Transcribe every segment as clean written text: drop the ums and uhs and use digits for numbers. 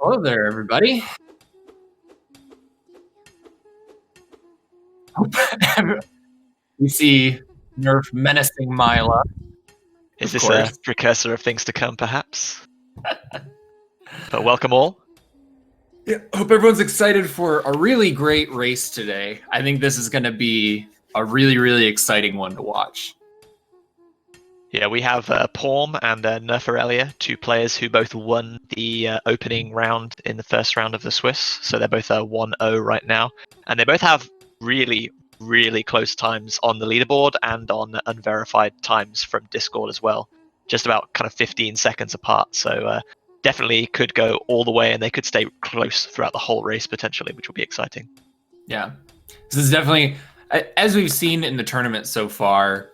Hello there, everybody. We see Nerf menacing Mila. Is this a precursor of things to come, perhaps? But welcome all. Yeah, hope everyone's excited for a really great race today. I think this is going to be a really exciting one to watch. Yeah, we have Paum and NerfIrelia, two players who both won the opening round in the first round of the Swiss. So they're both 1-0 right now. And they both have really close times on the leaderboard and on unverified times from Discord as well. Just about kind of 15 seconds apart. So definitely could go all the way, and they could stay close throughout the whole race potentially, which will be exciting. Yeah, this is definitely, as we've seen in the tournament so far,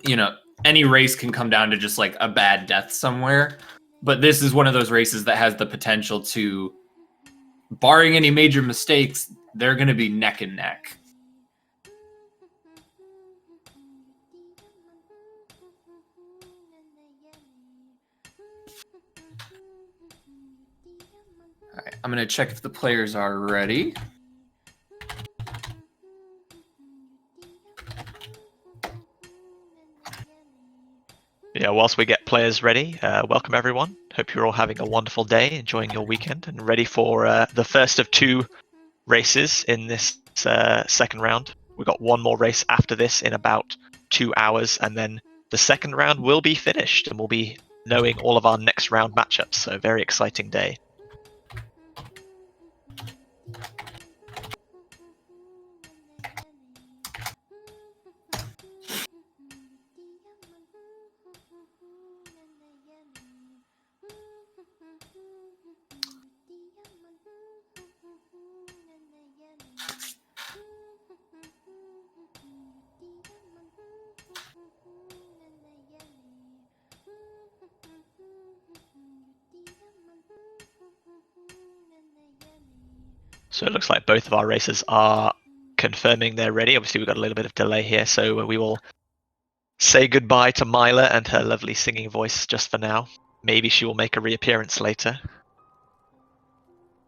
you know, any race can come down to just like a bad death somewhere. But this is one of those races that has the potential to, barring any major mistakes, they're going to be neck and neck. All right, I'm going to check if the players are ready. Yeah, whilst we get players ready, welcome everyone. Hope you're all having a wonderful day, enjoying your weekend, and ready for the first of two races in this second round. We've got one more race after this in about 2 hours, and then the second round will be finished, and we'll be knowing all of our next round matchups. So, very exciting day. So it looks like both of our racers are confirming they're ready. Obviously, we've got a little bit of delay here, so we will say goodbye to Mila and her lovely singing voice just for now. Maybe she will make a reappearance later.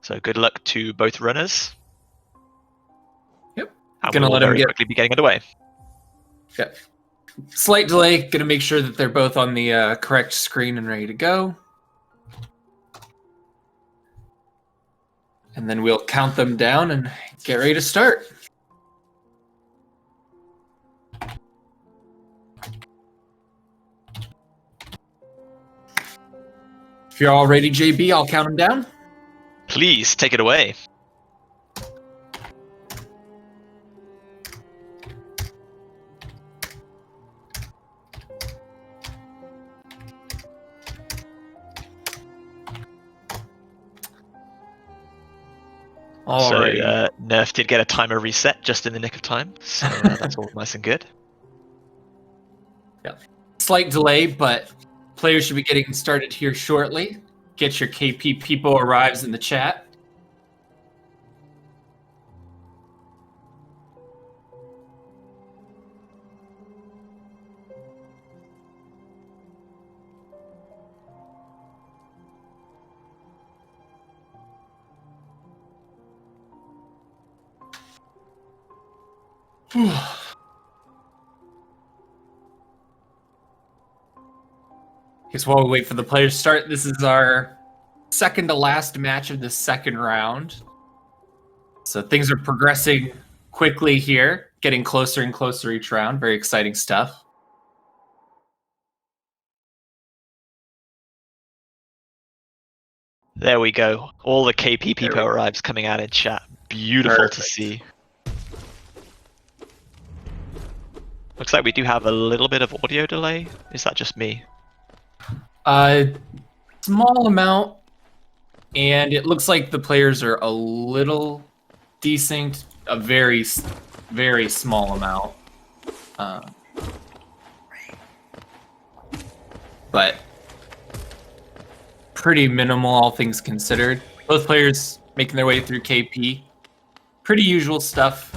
So good luck to both runners. Yep. And Gonna we'll let them quickly be getting underway. Okay. Slight delay. Gonna make sure that they're both on the correct screen and ready to go. And then we'll count them down and get ready to start. If you're all ready, JB, I'll count them down. Please take it away. So Nerf did get a timer reset just in the nick of time, so that's all nice and good. Yeah, slight delay, but players should be getting started here shortly. Get your KP people arrives in the chat. Guess while we wait for the players to start, this is our second to last match of the second round. So things are progressing quickly here, getting closer and closer each round. Very exciting stuff. There we go. All the KP people arrives coming out in chat. Beautiful to see. Looks like we do have a little bit of audio delay. Is that just me? Small amount, and it looks like the players are a little desync. A very small amount. But pretty minimal, all things considered. Both players making their way through KP. Pretty usual stuff.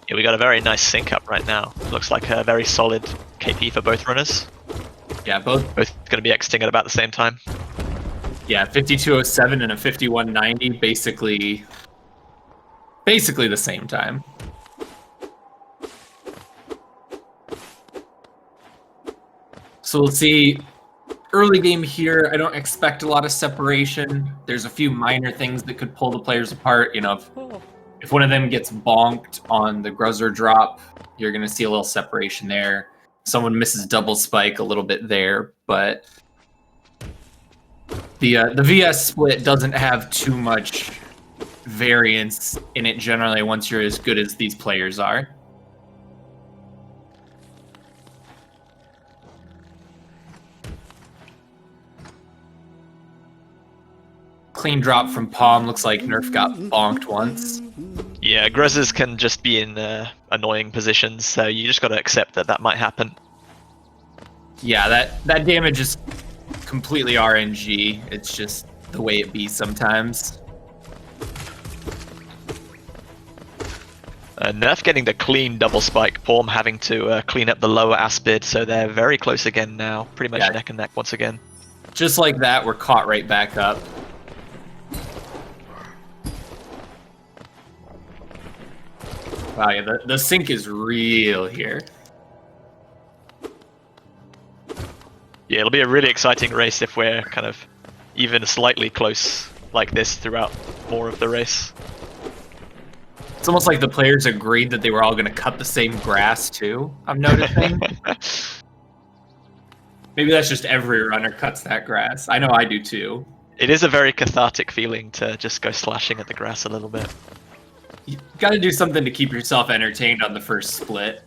Yeah, we got a very nice sync up right now. Looks like a very solid KP for both runners. Yeah, both Both going to be exiting at about the same time. Yeah, 5207 and a 5190, basically the same time. So we'll see early game here. I don't expect a lot of separation. There's a few minor things that could pull the players apart. You know, if one of them gets bonked on the Gruzzer drop, you're going to see a little separation there. Someone misses double spike a little bit there, but the VS split doesn't have too much variance in it generally once you're as good as these players are. Clean drop from Paum. Looks like Nerf got bonked once. Yeah, Gruzzers can just be in annoying positions, so you just got to accept that that might happen. Yeah, that damage is completely RNG. It's just the way it be sometimes. Nerf getting the clean double spike, Paum having to clean up the lower aspid, so they're very close again now. Pretty much neck and neck once again. Just like that, we're caught right back up. Wow, yeah, the sync is real here. Yeah, it'll be a really exciting race if we're kind of even slightly close like this throughout more of the race. It's almost like the players agreed that they were all going to cut the same grass too, I'm noticing. Maybe that's just every runner cuts that grass. I know I do too. It is a very cathartic feeling to just go slashing at the grass a little bit. You got to do something to keep yourself entertained on the first split.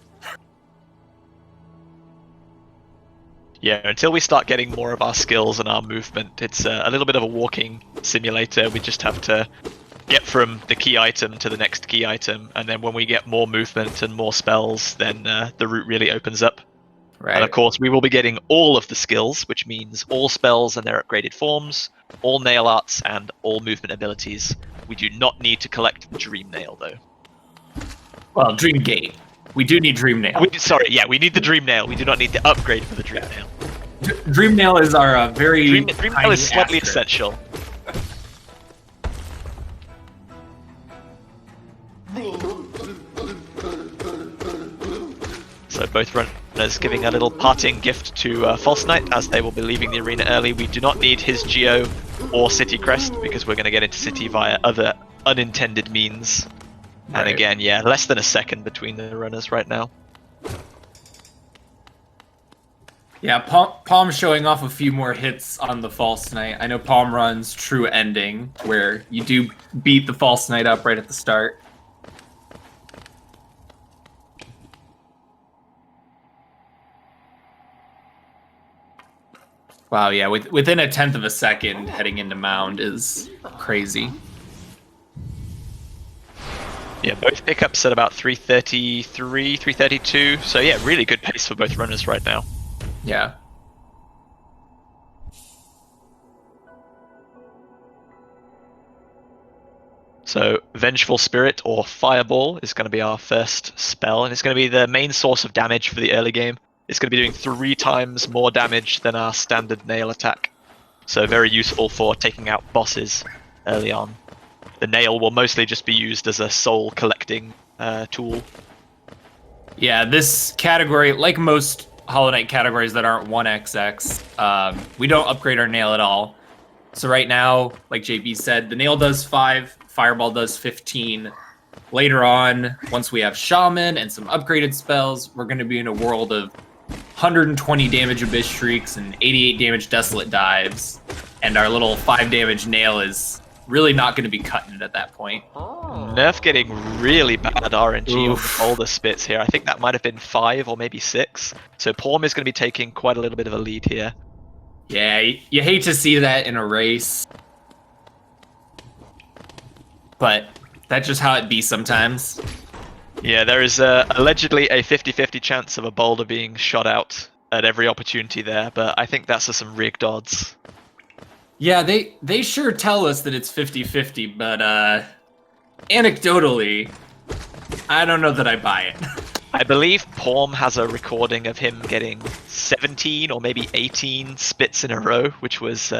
Yeah, until we start getting more of our skills and our movement, it's a little bit of a walking simulator. We just have to get from the key item to the next key item, and then when we get more movement and more spells, then the route really opens up. Right. And of course, we will be getting all of the skills, which means all spells and their upgraded forms, all nail arts, and all movement abilities. We do not need to collect the Dream Nail, though. Well, Dream Gate. We do need Dream Nail. We need the Dream Nail. We do not need the upgrade for the Dream Nail. Dream Nail is our very Dream Nail is slightly asterisk. essential. So both runners giving a little parting gift to False Knight as they will be leaving the arena early. We do not need his Geo or City Crest because we're going to get into City via other unintended means. Right. And again, yeah, less than a second between the runners right now. Yeah, Paum showing off a few more hits on the False Knight. I know Paum runs True Ending, where you do beat the False Knight up right at the start. Wow, yeah, within a tenth of a second heading into Mound is crazy. Yeah, both pickups at about 333, 332. So yeah, really good pace for both runners right now. Yeah. So Vengeful Spirit or Fireball is going to be our first spell, and it's going to be the main source of damage for the early game. It's going to be doing 3 times more damage than our standard nail attack. So very useful for taking out bosses early on. The nail will mostly just be used as a soul collecting tool. Yeah, this category, like most Hollow Knight categories that aren't 1XX, we don't upgrade our nail at all. So right now, like JB said, the nail does 5, Fireball does 15. Later on, once we have Shaman and some upgraded spells, we're going to be in a world of 120 damage Abyss Shrieks and 88 damage Desolate Dives. And our little 5 damage nail is really not going to be cutting it at that point. Nerf getting really bad RNG on all the spits here. I think that might have been 5 or maybe 6. So Paum is going to be taking quite a little bit of a lead here. Yeah, you hate to see that in a race. But that's just how it be sometimes. Yeah, there is allegedly a 50-50 chance of a boulder being shot out at every opportunity there, but I think that's some rigged odds. Yeah, they sure tell us that it's 50-50, but anecdotally, I don't know that I buy it. I believe Paum has a recording of him getting 17 or maybe 18 spits in a row, which was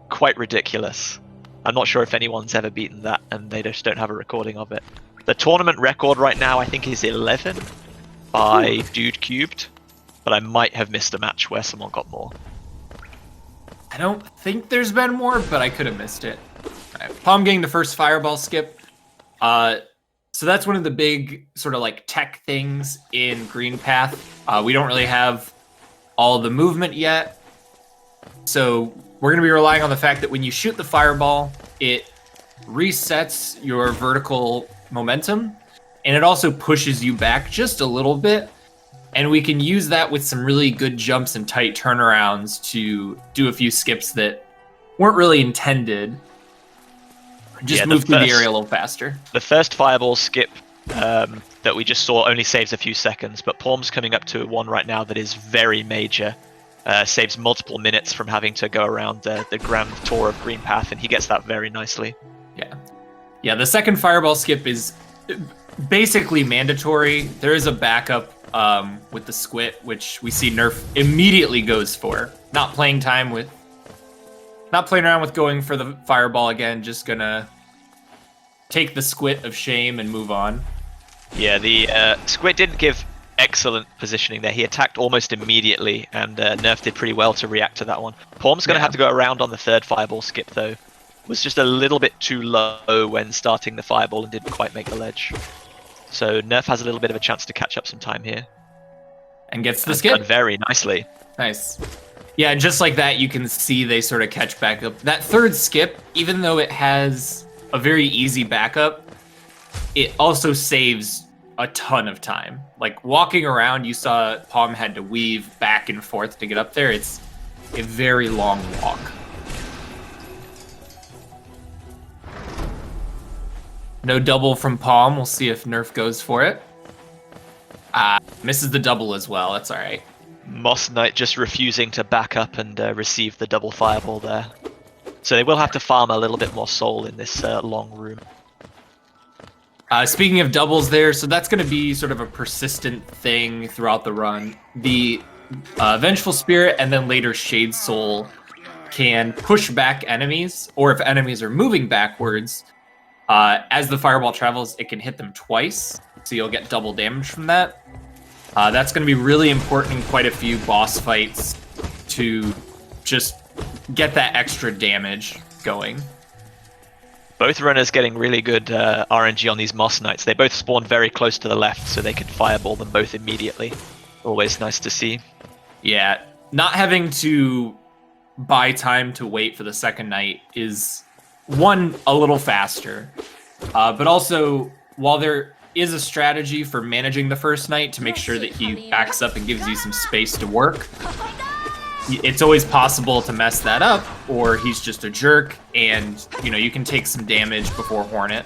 quite ridiculous. I'm not sure if anyone's ever beaten that, and they just don't have a recording of it. The tournament record right now, I think, is 11 by Dude Cubed, but I might have missed a match where someone got more. I don't think there's been more, but I could have missed it. All right, Paum getting the first fireball skip. So that's one of the big sort of like tech things in Green Path. We don't really have all the movement yet. So we're going to be relying on the fact that when you shoot the fireball, it resets your vertical momentum, and it also pushes you back just a little bit. And we can use that with some really good jumps and tight turnarounds to do a few skips that weren't really intended. Just move through the area a little faster. The first fireball skip that we just saw only saves a few seconds, but Paum's coming up to one right now that is very major. Saves multiple minutes from having to go around the grand tour of Green Path, and he gets that very nicely. Yeah, the second fireball skip is basically mandatory. There is a backup with the squit, which we see Nerf immediately goes for. Not playing around with going for the fireball again, just gonna take the squit of shame and move on. Yeah, the squit didn't give excellent positioning there. He attacked almost immediately, and Nerf did pretty well to react to that one. Paum's going to have to go around on the third fireball skip, though. Was just a little bit too low when starting the fireball and didn't quite make the ledge. So Nerf has a little bit of a chance to catch up some time here. And gets the skip. Done very nicely. Nice. Yeah, and just like that, you can see they sort of catch back up. That third skip, even though it has a very easy backup, it also saves a ton of time. Like walking around, you saw Paum had to weave back and forth to get up there. It's a very long walk. No double from Paum. We'll see if Nerf goes for it. Misses the double as well. That's all right. Moss Knight just refusing to back up and receive the double fireball there. So they will have to farm a little bit more soul in this long room. Speaking of doubles there, so that's going to be sort of a persistent thing throughout the run. The Vengeful Spirit and then later Shade Soul can push back enemies, or if enemies are moving backwards, as the fireball travels, it can hit them twice, so you'll get double damage from that. That's going to be really important in quite a few boss fights to just get that extra damage going. Both runners getting really good RNG on these Moss Knights. They both spawn very close to the left, so they can fireball them both immediately. Always nice to see. Yeah, not having to buy time to wait for the second night is, one, a little faster, but also, while there is a strategy for managing the first night to make sure that he backs up and gives you some space to work, it's always possible to mess that up, or he's just a jerk, and you can take some damage before Hornet.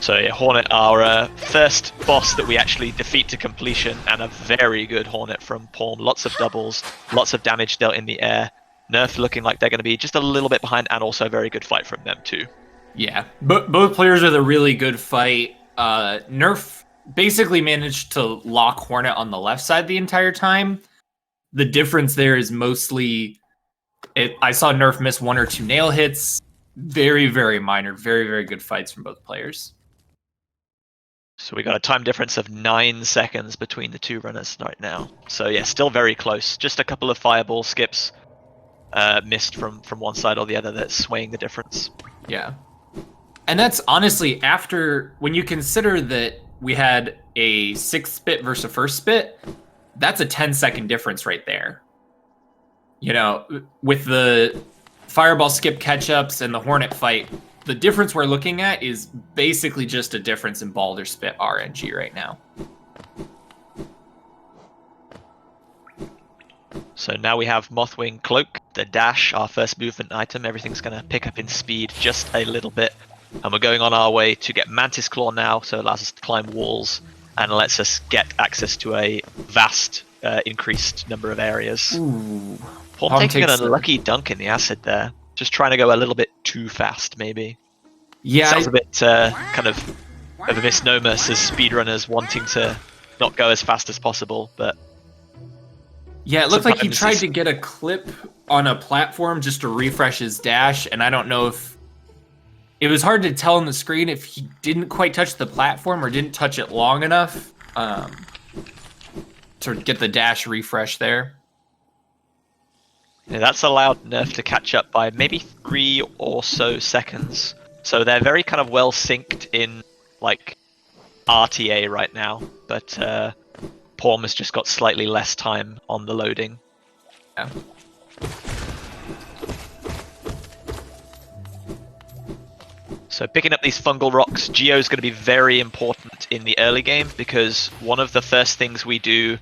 So yeah, Hornet, our first boss that we actually defeat to completion, and a very good Hornet from Paum. Lots of doubles, lots of damage dealt in the air. Nerf looking like they're going to be just a little bit behind, and also a very good fight from them too. Yeah, both players are a really good fight. Nerf basically managed to lock Hornet on the left side the entire time. The difference there is mostly, I saw Nerf miss one or two nail hits. Very, very minor. Very, very good fights from both players. So we got a time difference of 9 seconds between the two runners right now. So yeah, still very close. Just a couple of fireball skips missed from one side or the other that's swaying the difference. Yeah. And that's honestly after, when you consider that we had a 6th spit versus a 1st spit, that's a 10-second difference right there. With the fireball skip catch-ups and the Hornet fight, the difference we're looking at is basically just a difference in Balder Spit RNG right now. So now we have Mothwing Cloak, the dash, our first movement item. Everything's going to pick up in speed just a little bit. And we're going on our way to get Mantis Claw now, so it allows us to climb walls and lets us get access to a vast increased number of areas. Ooh. Paum taking an unlucky dunk in the acid there. Just trying to go a little bit too fast, maybe. Yeah, Sounds a bit kind of a misnomer as speedrunners wanting to not go as fast as possible, but yeah, it looked like he sometimes tried it's- to get a clip on a platform just to refresh his dash, and I don't know if it was hard to tell on the screen if he didn't quite touch the platform or didn't touch it long enough to get the dash refresh there. Yeah, that's allowed Nerf to catch up by maybe 3 or so seconds. So they're very kind of well synced in like RTA right now, but Paum has just got slightly less time on the loading. Yeah. So picking up these fungal rocks, Geo is going to be very important in the early game because one of the first things we do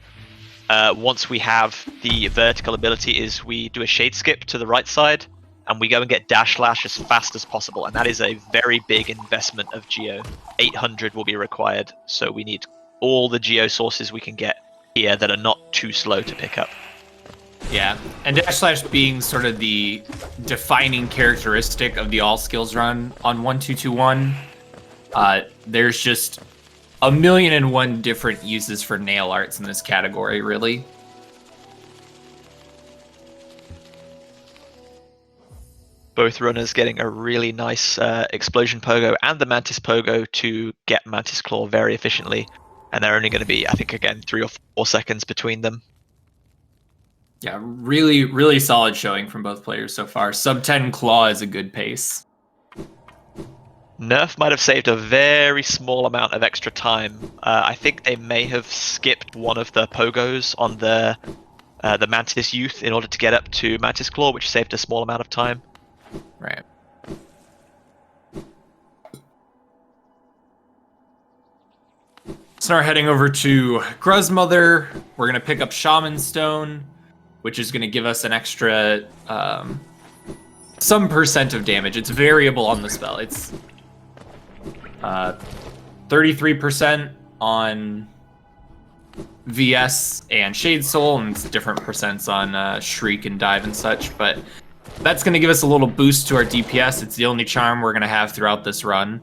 once we have the vertical ability is we do a shade skip to the right side and we go and get dash slash as fast as possible, and that is a very big investment of Geo. 800 will be required, so we need all the Geo sources we can get here that are not too slow to pick up. Yeah, and dash slash being sort of the defining characteristic of the all skills run on 1221. There's just a million and one different uses for nail arts in this category, really. Both runners getting a really nice explosion pogo and the mantis pogo to get mantis claw very efficiently, and they're only going to be, I think, again 3 or 4 seconds between them. Yeah, really, really solid showing from both players so far. Sub 10 claw is a good pace. Nerf might have saved a very small amount of extra time. I think they may have skipped one of the pogos on the mantis youth in order to get up to mantis claw, which saved a small amount of time. Right. So now we're heading over to Gruzmother. We're going to pick up Shaman Stone, which is going to give us an extra some percent of damage. It's variable on the spell. It's 33% on VS and Shade Soul, and it's different percents on Shriek and Dive and such, but that's going to give us a little boost to our DPS. It's the only charm we're going to have throughout this run.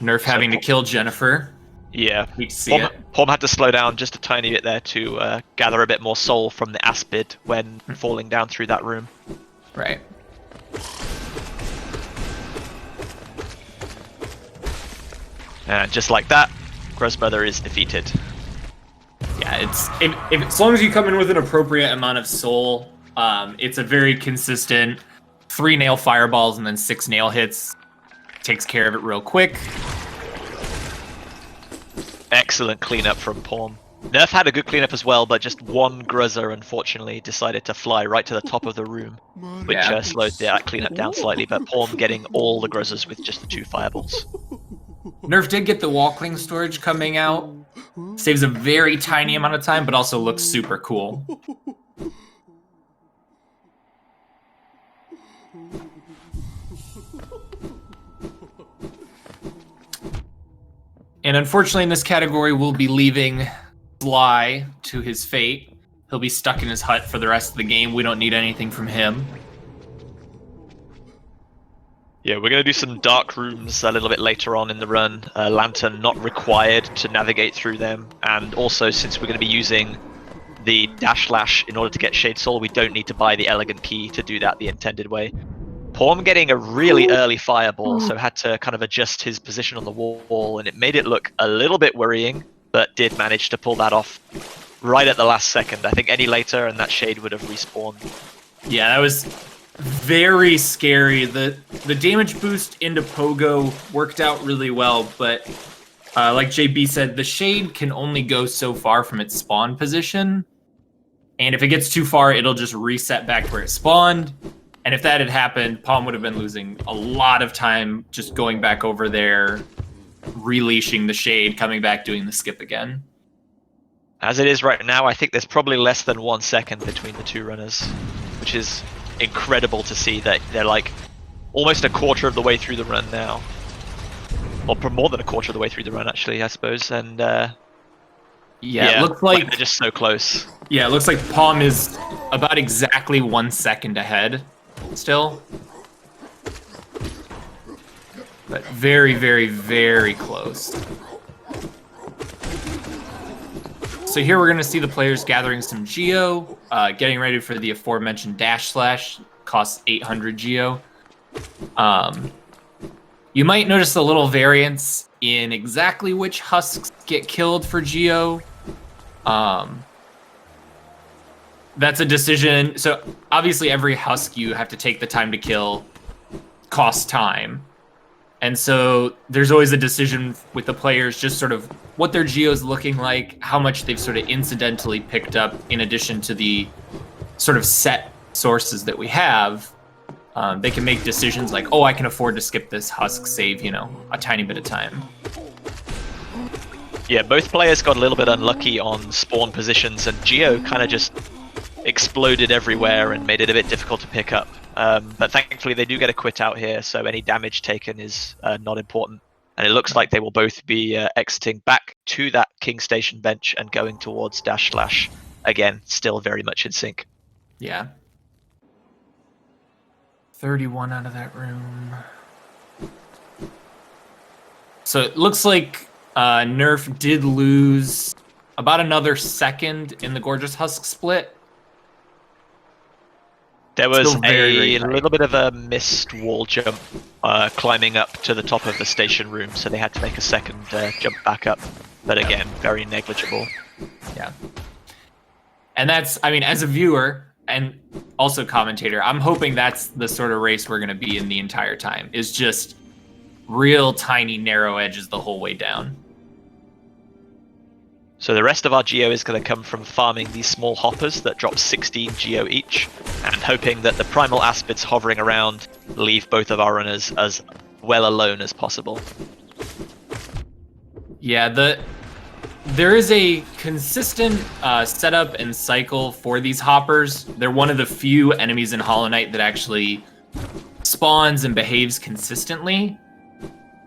Nerf having to kill Jennifer. Yeah, We see it. Paum had to slow down just a tiny bit there to gather a bit more soul from the Aspid when falling down through that room. Right. And just like that, Gruzmother is defeated. Yeah, it's if as long as you come in with an appropriate amount of soul, it's a very consistent 3 nail fireballs and then 6 nail hits. Takes care of it real quick. Excellent cleanup from Paum. Nerf had a good cleanup as well, but just one Gruzzer unfortunately decided to fly right to the top of the room, which slowed that cleanup down slightly, but Paum getting all the Gruzzers with just the 2 fireballs. Nerf did get the Walkling storage coming out. Saves a very tiny amount of time, but also looks super cool. And unfortunately in this category, we'll be leaving Sly to his fate. He'll be stuck in his hut for the rest of the game. We don't need anything from him. Yeah, we're going to do some dark rooms a little bit later on in the run. Lantern not required to navigate through them, and also since we're going to be using the dash slash in order to get Shade Soul, we don't need to buy the elegant key to do that the intended way. Paum getting a really early fireball, so had to kind of adjust his position on the wall, and it made it look a little bit worrying, but did manage to pull that off right at the last second. I think any later and that shade would have respawned. Yeah, that was very scary. The damage boost into Pogo worked out really well, but like JB said, the shade can only go so far from its spawn position, and if it gets too far, it'll just reset back to where it spawned. And if that had happened, Paum would have been losing a lot of time just going back over there, releashing the shade, coming back, doing the skip again. As it is right now, I think there's probably less than 1 second between the 2 runners, which is incredible to see that they're like almost a quarter of the way through the run now. Or more than a quarter of the way through the run, actually, I suppose. And Yeah, it looks like they're just so close. Yeah, it looks like Paum is about exactly 1 second ahead still. But very, very, very close. So here we're going to see the players gathering some geo, getting ready for the aforementioned dash slash, costs 800 geo. You might notice a little variance in exactly which husks get killed for geo. That's a decision. So obviously every husk you have to take the time to kill costs time. And so there's always a decision with the players, just sort of what their geo's looking like, how much they've sort of incidentally picked up in addition to the sort of set sources that we have. They can make decisions like, oh, I can afford to skip this husk, save, a tiny bit of time. Yeah, both players got a little bit unlucky on spawn positions, and geo kind of just exploded everywhere and made it a bit difficult to pick up. But thankfully they do get a quit out here, so any damage taken is not important. And it looks like they will both be exiting back to that King Station bench and going towards dash slash. Again, still very much in sync. Yeah. 31 out of that room. So it looks like Nerf did lose about another second in the Gorgeous Husk split. There was a little bit of a missed wall jump climbing up to the top of the station room, so they had to make a second jump back up. But again, very negligible. Yeah. And that's, I mean, as a viewer and also commentator, I'm hoping that's the sort of race we're going to be in the entire time, is just real tiny narrow edges the whole way down. So the rest of our geo is going to come from farming these small hoppers that drop 16 geo each, and hoping that the primal aspids hovering around leave both of our runners as well alone as possible. Yeah, there is a consistent setup and cycle for these hoppers. They're one of the few enemies in Hollow Knight that actually spawns and behaves consistently.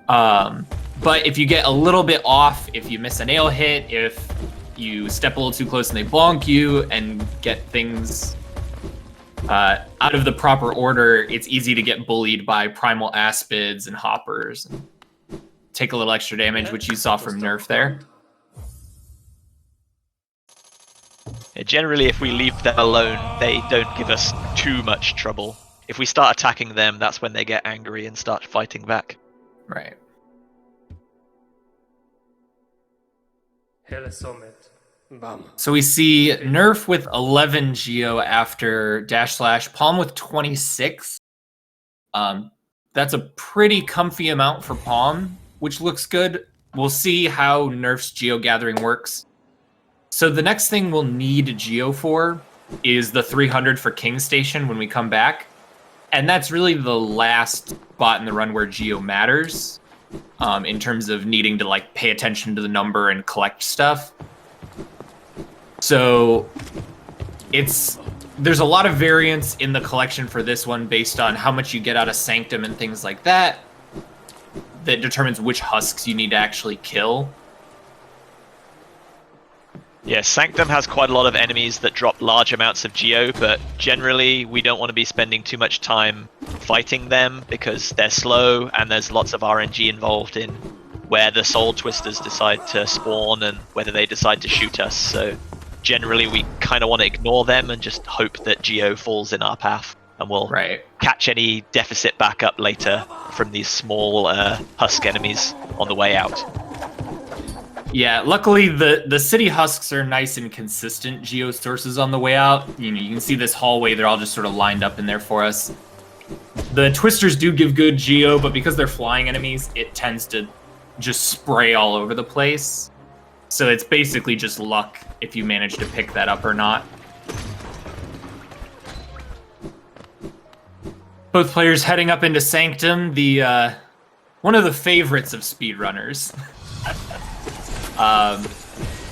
But if you get a little bit off, if you miss a nail hit, if you step a little too close and they bonk you and get things out of the proper order, it's easy to get bullied by primal aspids and hoppers and take a little extra damage, which you saw from Nerf there. Yeah, generally, if we leave them alone, they don't give us too much trouble. If we start attacking them, that's when they get angry and start fighting back. Right. So we see Nerf with 11 geo after dash slash, Paum with 26. That's a pretty comfy amount for Paum, which looks good. We'll see how Nerf's geo gathering works. So the next thing we'll need geo for is the 300 for King Station when we come back. And that's really the last spot in the run where geo matters, in terms of needing to like pay attention to the number and collect stuff. So there's a lot of variance in the collection for this one based on how much you get out of Sanctum and things like that determines which husks you need to actually kill. Yeah, Sanctum has quite a lot of enemies that drop large amounts of geo, but generally we don't want to be spending too much time fighting them because they're slow and there's lots of RNG involved in where the soul twisters decide to spawn and whether they decide to shoot us. So generally we kind of want to ignore them and just hope that geo falls in our path, and we'll catch any deficit back up later from these small husk enemies on the way out. Yeah, luckily the city husks are nice and consistent geo sources on the way out. You can see this hallway, they're all just sort of lined up in there for us. The twisters do give good geo, but because they're flying enemies, it tends to just spray all over the place. So it's basically just luck if you manage to pick that up or not. Both players heading up into Sanctum, the one of the favorites of speedrunners.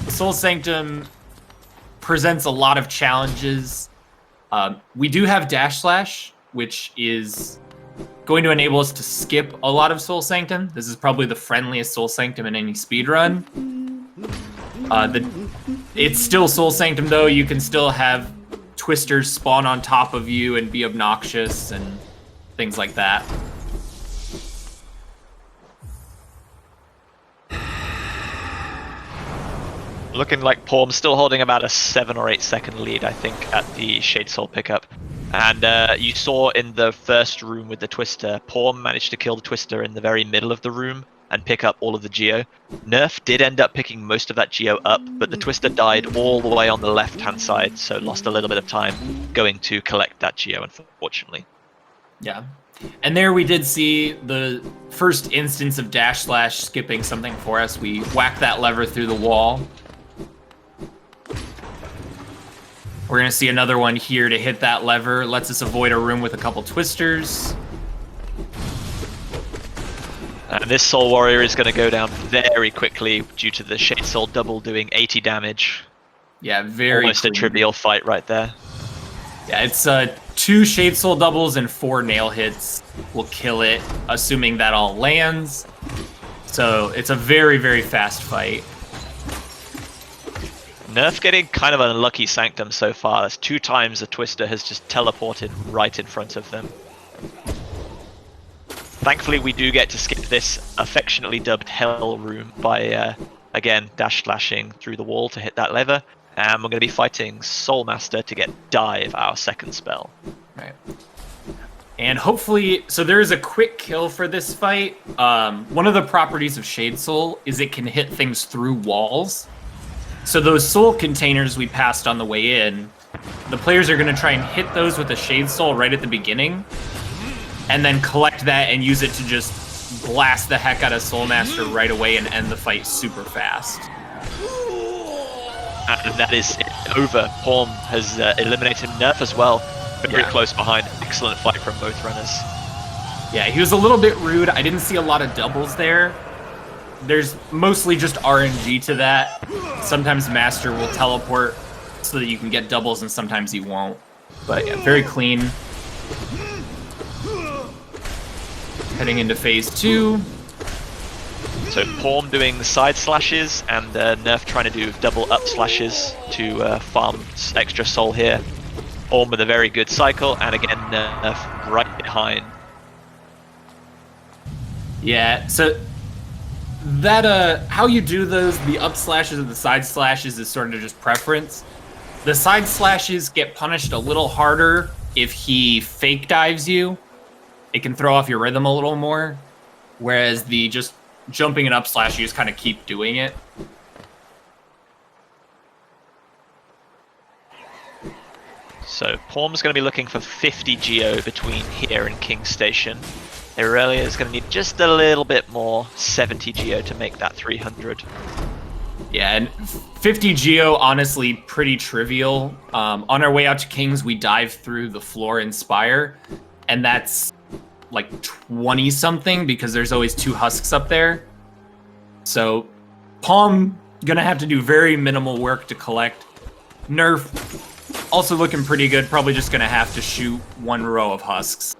Soul Sanctum presents a lot of challenges. We do have dash slash, which is going to enable us to skip a lot of Soul Sanctum. This is probably the friendliest Soul Sanctum in any speedrun. It's still Soul Sanctum, though. You can still have Twisters spawn on top of you and be obnoxious and things like that. Looking like Paum still holding about a 7 or 8 second lead, I think, at the Shade Soul pickup. And you saw in the first room with the Twister, Paum managed to kill the Twister in the very middle of the room and pick up all of the Geo. Nerf did end up picking most of that Geo up, but the Twister died all the way on the left-hand side, so lost a little bit of time going to collect that Geo, unfortunately. Yeah. And there we did see the first instance of / skipping something for us. We whacked that lever through the wall. We're going to see another one here to hit that lever. Lets us avoid a room with a couple Twisters. And this Soul Warrior is going to go down very quickly due to the Shade Soul double doing 80 damage. Yeah, very almost clean. A trivial fight right there. Yeah, it's 2 Shade Soul doubles and 4 nail hits will kill it, assuming that all lands. So it's a very, very fast fight. Nerf getting kind of an unlucky Sanctum so far. That's 2 times the Twister has just teleported right in front of them. Thankfully, we do get to skip this affectionately dubbed Hell Room by, again, slashing through the wall to hit that lever. And we're going to be fighting Soul Master to get Dive, our second spell. Right. And hopefully, so there is a quick kill for this fight. One of the properties of Shade Soul is it can hit things through walls. So those soul containers we passed on the way in, the players are going to try and hit those with a Shade Soul right at the beginning, and then collect that and use it to just blast the heck out of Soul Master right away and end the fight super fast. And that is it over. Paum has eliminated Nerf as well. Very close behind. Excellent fight from both runners. Yeah, he was a little bit rude. I didn't see a lot of doubles there. There's mostly just RNG to that. Sometimes Master will teleport so that you can get doubles, and sometimes he won't. But yeah, very clean. Heading into phase 2. So Paum doing the side slashes, and Nerf trying to do double up slashes to farm extra soul here. Paum with a very good cycle, and again Nerf right behind. Yeah, so that how you do those, the up slashes and the side slashes, is sort of just preference. The side slashes get punished a little harder if he fake dives you. It can throw off your rhythm a little more, whereas the just jumping and up slash, you just kind of keep doing it. So Paum's going to be looking for 50 Geo between here and King Station. Irelia is going to need just a little bit more, 70 Geo to make that 300. Yeah, and 50 Geo, honestly, pretty trivial. On our way out to Kings, we dive through the floor in Spire, and that's like 20-something because there's always 2 husks up there. So Paum gonna have to do very minimal work to collect. Nerf also looking pretty good, probably just gonna have to shoot 1 row of husks.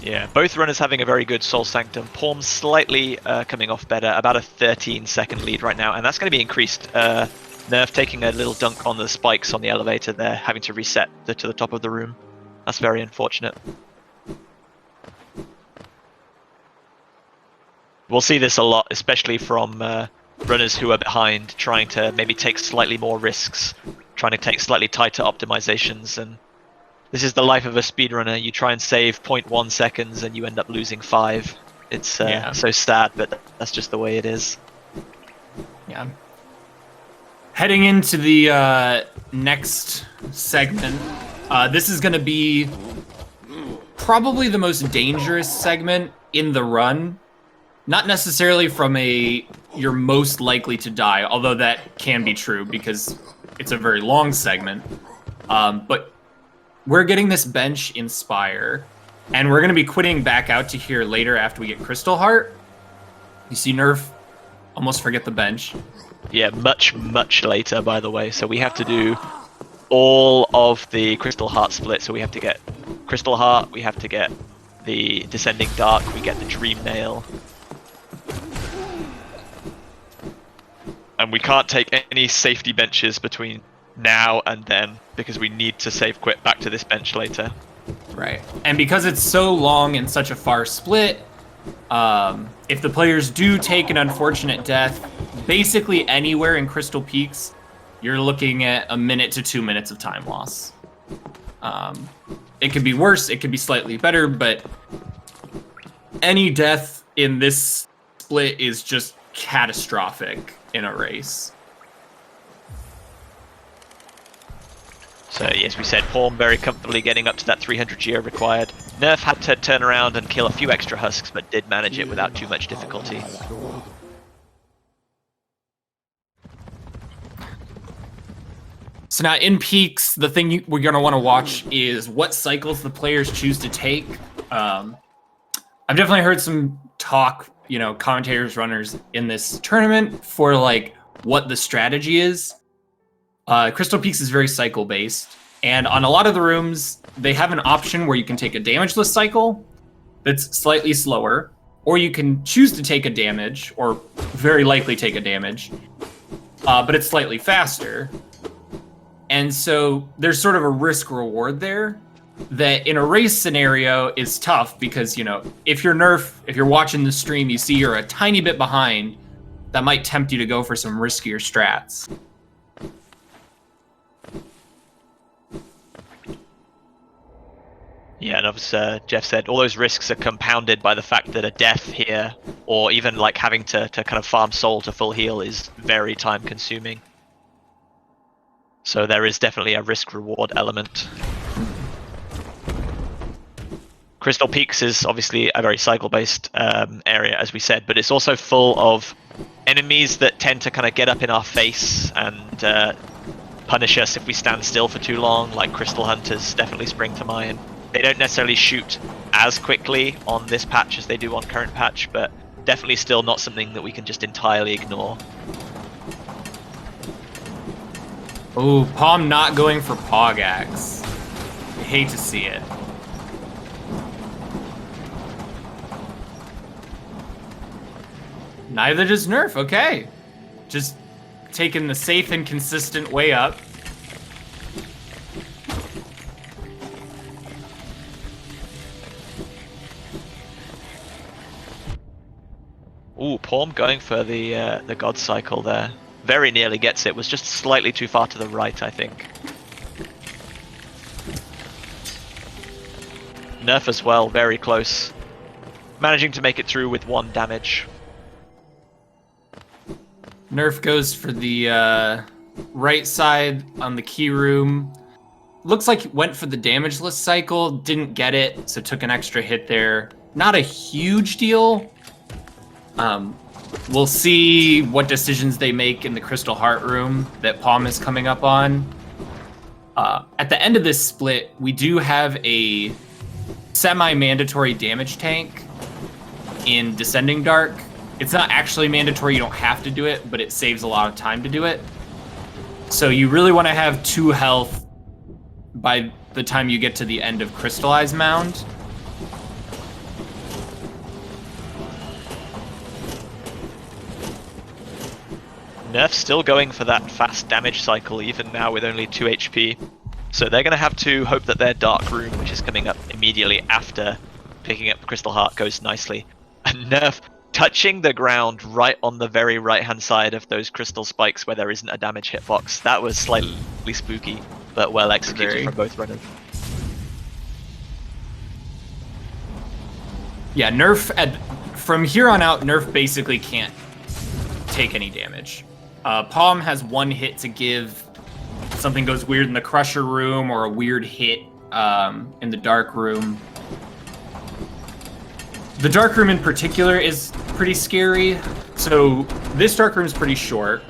Yeah, both runners having a very good Soul Sanctum. Paum slightly coming off better, about a 13-second lead right now, and that's going to be increased. Nerf taking a little dunk on the spikes on the elevator there, having to reset to the top of the room. That's very unfortunate. We'll see this a lot, especially from runners who are behind, trying to maybe take slightly more risks, trying to take slightly tighter optimizations, and this is the life of a speedrunner. You try and save 0.1 seconds and you end up losing 5. It's so sad, but that's just the way it is. Yeah. Heading into the next segment, this is going to be probably the most dangerous segment in the run. Not necessarily from you're most likely to die, although that can be true because it's a very long segment. But we're getting this bench in Spire, and we're going to be quitting back out to here later after we get Crystal Heart. You see Nerf almost forget the bench. Yeah, much, much later, by the way. So we have to do all of the Crystal Heart split. So we have to get Crystal Heart, we have to get the Descending Dark, we get the Dream Nail. And we can't take any safety benches between now and then, because we need to save quit back to this bench later. Right. And because it's so long and such a far split, if the players do take an unfortunate death, basically anywhere in Crystal Peaks, you're looking at 1 minute to 2 minutes of time loss. It could be worse, it could be slightly better, but any death in this split is just catastrophic in a race. So yes, we said Paum very comfortably getting up to that 300 geo required. Nerf had to turn around and kill a few extra husks, but did manage it without too much difficulty. So now in Peaks, the thing we're going to want to watch is what cycles the players choose to take. I've definitely heard some talk, commentators, runners in this tournament for like what the strategy is. Crystal Peaks is very cycle based, and on a lot of the rooms, they have an option where you can take a damageless cycle that's slightly slower, or you can choose to take a damage, or very likely take a damage, but it's slightly faster. And so there's sort of a risk reward there that in a race scenario is tough because, if you're watching the stream, you see you're a tiny bit behind, that might tempt you to go for some riskier strats. Yeah, and as Jeff said, all those risks are compounded by the fact that a death here, or even like having to kind of farm soul to full heal, is very time consuming. So there is definitely a risk-reward element. Crystal Peaks is obviously a very cycle-based area, as we said, but it's also full of enemies that tend to kind of get up in our face and punish us if we stand still for too long, like Crystal Hunters definitely spring to mind. They don't necessarily shoot as quickly on this patch as they do on current patch, but definitely still not something that we can just entirely ignore. Oh, Paum not going for Pogax. I hate to see it. Neither does Nerf, okay. Just taking the safe and consistent way up. Ooh, Paum going for the God Cycle there. Very nearly gets it. Was just slightly too far to the right, I think. Nerf as well, very close. Managing to make it through with 1 damage. Nerf goes for the right side on the key room. Looks like he went for the damageless cycle, didn't get it, so took an extra hit there. Not a huge deal. We'll see what decisions they make in the Crystal Heart room that Paum is coming up on. At the end of this split, we do have a semi-mandatory damage tank in Descending Dark. It's not actually mandatory, you don't have to do it, but it saves a lot of time to do it. So you really want to have 2 health by the time you get to the end of Crystallized Mound. Nerf's still going for that fast damage cycle, even now with only 2 HP. So they're going to have to hope that their Dark Room, which is coming up immediately after picking up Crystal Heart, goes nicely. And Nerf touching the ground right on the very right-hand side of those crystal spikes where there isn't a damage hitbox. That was slightly spooky, but well executed from both runners. Yeah, Nerf, from here on out, Nerf basically can't take any damage. Paum has 1 hit to give. Something goes weird in the Crusher room or a weird hit in the Dark Room. The Dark Room in particular is pretty scary. So this Dark Room is pretty short,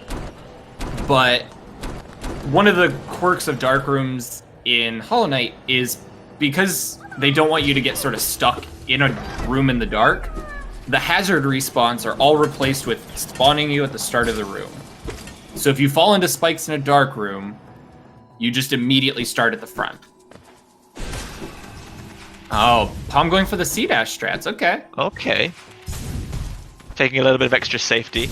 but one of the quirks of Dark Rooms in Hollow Knight is because they don't want you to get sort of stuck in a room in the dark, the hazard respawns are all replaced with spawning you at the start of the room. So if you fall into spikes in a dark room, you just immediately start at the front. Oh, Paum going for the C-dash strats. Okay. Okay. Taking a little bit of extra safety.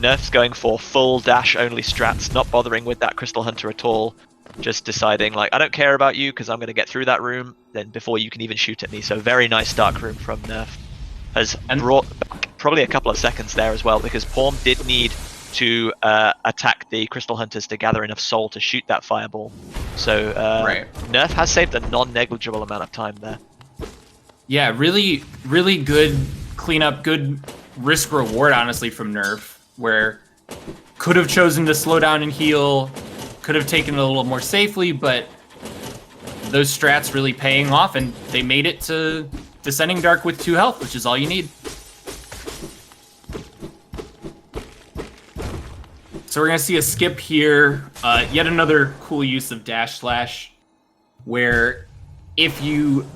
Nerf's going for full dash only strats, not bothering with that Crystal Hunter at all. Just deciding, like, I don't care about you because I'm going to get through that room then before you can even shoot at me. So very nice dark room from Nerf. Has brought back probably a couple of seconds there as well, because Paum did need to attack the Crystal Hunters to gather enough soul to shoot that fireball. So Nerf has saved a non-negligible amount of time there. Yeah, really, really good cleanup, good risk reward, honestly, from Nerf, where could have chosen to slow down and heal, could have taken it a little more safely, but those strats really paying off, and they made it to Descending Dark with 2 health, which is all you need. So we're gonna see a skip here, yet another cool use of dash slash, where if you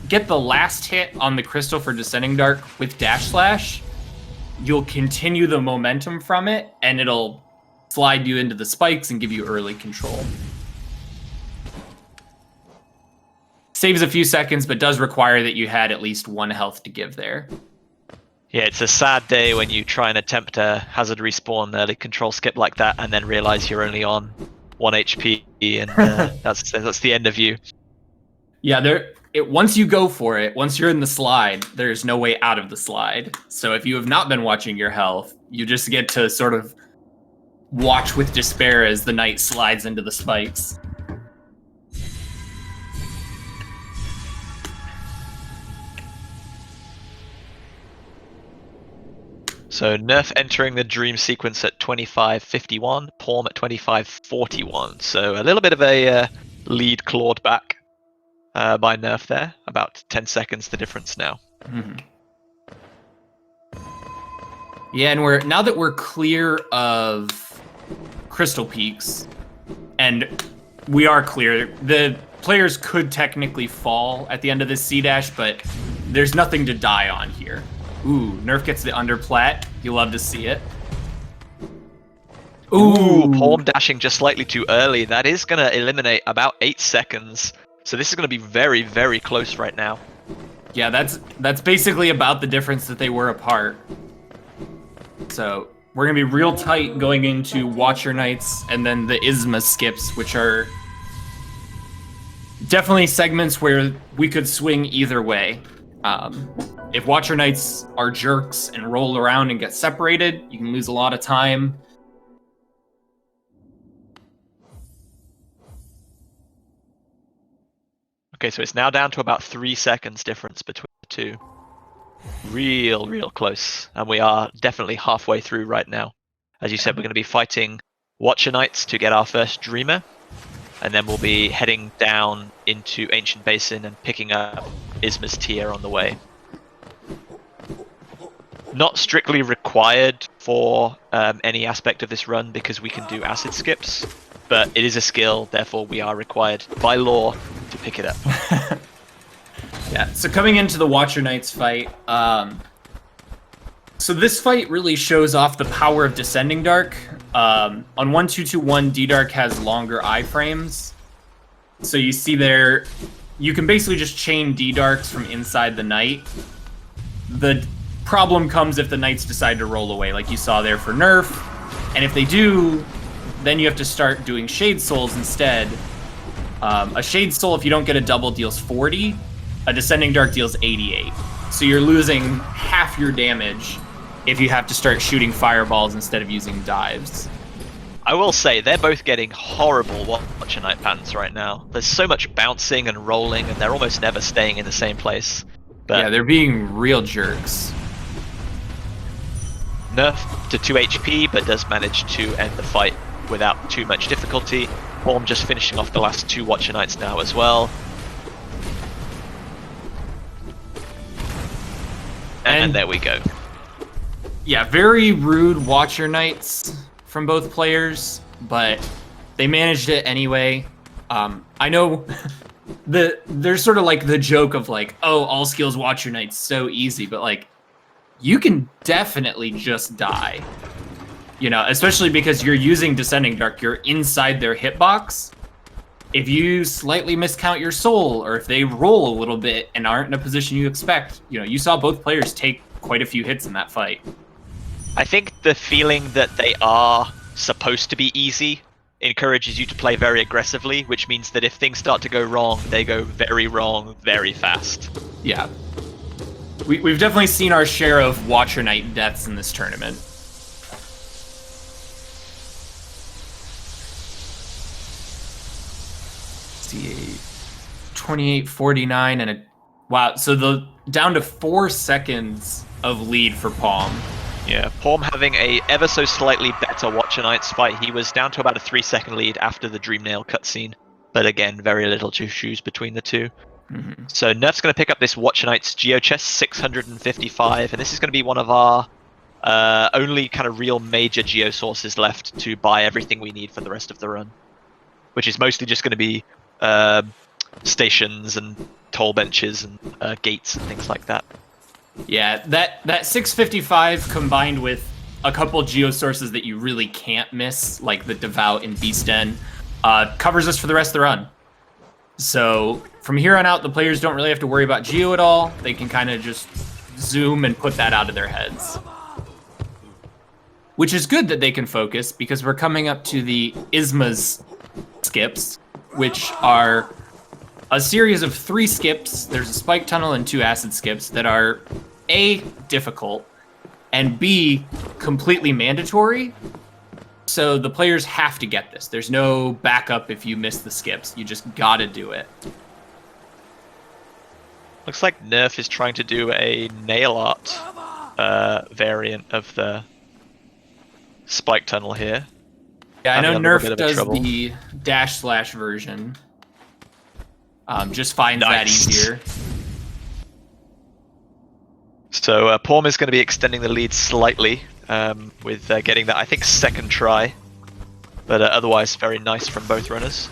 get the last hit on the crystal for Descending Dark with dash slash, you'll continue the momentum from it, and it'll slide you into the spikes and give you early control. Saves a few seconds, but does require that you had at least 1 health to give there. Yeah, it's a sad day when you try and attempt a hazard respawn early control skip like that, and then realize you're only on 1 HP, and that's the end of you. Yeah, once you go for it, once you're in the slide, there's no way out of the slide. So if you have not been watching your health, you just get to sort of watch with despair as the knight slides into the spikes. So Nerf entering the dream sequence at 25:51, Paum at 25:41. So a little bit of a lead clawed back by Nerf there. About 10 seconds the difference now. Mm-hmm. Yeah, and now that we're clear of Crystal Peaks, and we are clear, the players could technically fall at the end of this C-dash, but there's nothing to die on here. Ooh, Nerf gets the underplat. You love to see it. Ooh, Paum dashing just slightly too early. That is going to eliminate about 8 seconds. So this is going to be very, very close right now. Yeah, that's basically about the difference that they were apart. So we're going to be real tight going into Watcher Knights and then the Isma skips, which are definitely segments where we could swing either way. If Watcher Knights are jerks and roll around and get separated, you can lose a lot of time. Okay, so it's now down to about 3 seconds difference between the two. Real close. And we are definitely halfway through right now. As you said, we're going to be fighting Watcher Knights to get our first Dreamer. And then we'll be heading down into Ancient Basin and picking up Isma's tier on the way. Not strictly required for any aspect of this run because we can do acid skips, but it is a skill, therefore we are required by law to pick it up. Yeah, so coming into the Watcher Knights fight, so this fight really shows off the power of Descending Dark. On 1221, D-Dark has longer iframes. So you see there, you can basically just chain D-Darks from inside the Knight. The problem comes if the Knights decide to roll away, like you saw there for Nerf. And if they do, then you have to start doing Shade Souls instead. A Shade Soul, if you don't get a double, deals 40. A Descending Dark deals 88. So you're losing half your damage if you have to start shooting fireballs instead of using dives. I will say, they're both getting horrible Watcher Knight patterns right now. There's so much bouncing and rolling, and they're almost never staying in the same place. But yeah, they're being real jerks. Nerf to 2 HP, but does manage to end the fight without too much difficulty. Paum just finishing off the last 2 Watcher Knights now as well. And there we go. Yeah, very rude Watcher Knights from both players, but they managed it anyway. I know there's sort of like the joke of like, oh, all skills Watcher Knights so easy, but like, you can definitely just die. You know, especially because you're using Descending Dark, you're inside their hitbox. if you slightly miscount your soul, or if they roll a little bit and aren't in a position you expect, you saw both players take quite a few hits in that fight. I think the feeling that they are supposed to be easy encourages you to play very aggressively, which means that if things start to go wrong, they go very wrong very fast. Yeah. We've definitely seen our share of Watcher Knight deaths in this tournament. See, 28-49 and a wow. So down to 4 seconds of lead for Paum. Yeah, Paum having a ever so slightly better Watcher Knight's fight. He was down to about a 3-second lead after the Dreamnail cutscene, but again, very little to choose between the two. Mm-hmm. So Nerf's going to pick up this Watcher Knight's Geochest 655, and this is going to be one of our only kind of real major geo sources left to buy everything we need for the rest of the run, which is mostly just going to be stations and toll benches and gates and things like that. Yeah, that 655 combined with a couple geo sources that you really can't miss, like the Devout and Beast Den, covers us for the rest of the run. So from here on out, the players don't really have to worry about geo at all. They can kind of just zoom and put that out of their heads. Which is good that they can focus, because we're coming up to the Isma's skips, which are a series of 3 skips. There's a spike tunnel and 2 acid skips that are A, difficult, and B, completely mandatory. So the players have to get this. There's no backup if you miss the skips. You just gotta do it. Looks like Nerf is trying to do a nail art variant of the spike tunnel here. Yeah, I know Nerf does trouble. the / version. Just finds that easier. So Paum is going to be extending the lead slightly with getting that, I think, second try. But otherwise, very nice from both runners.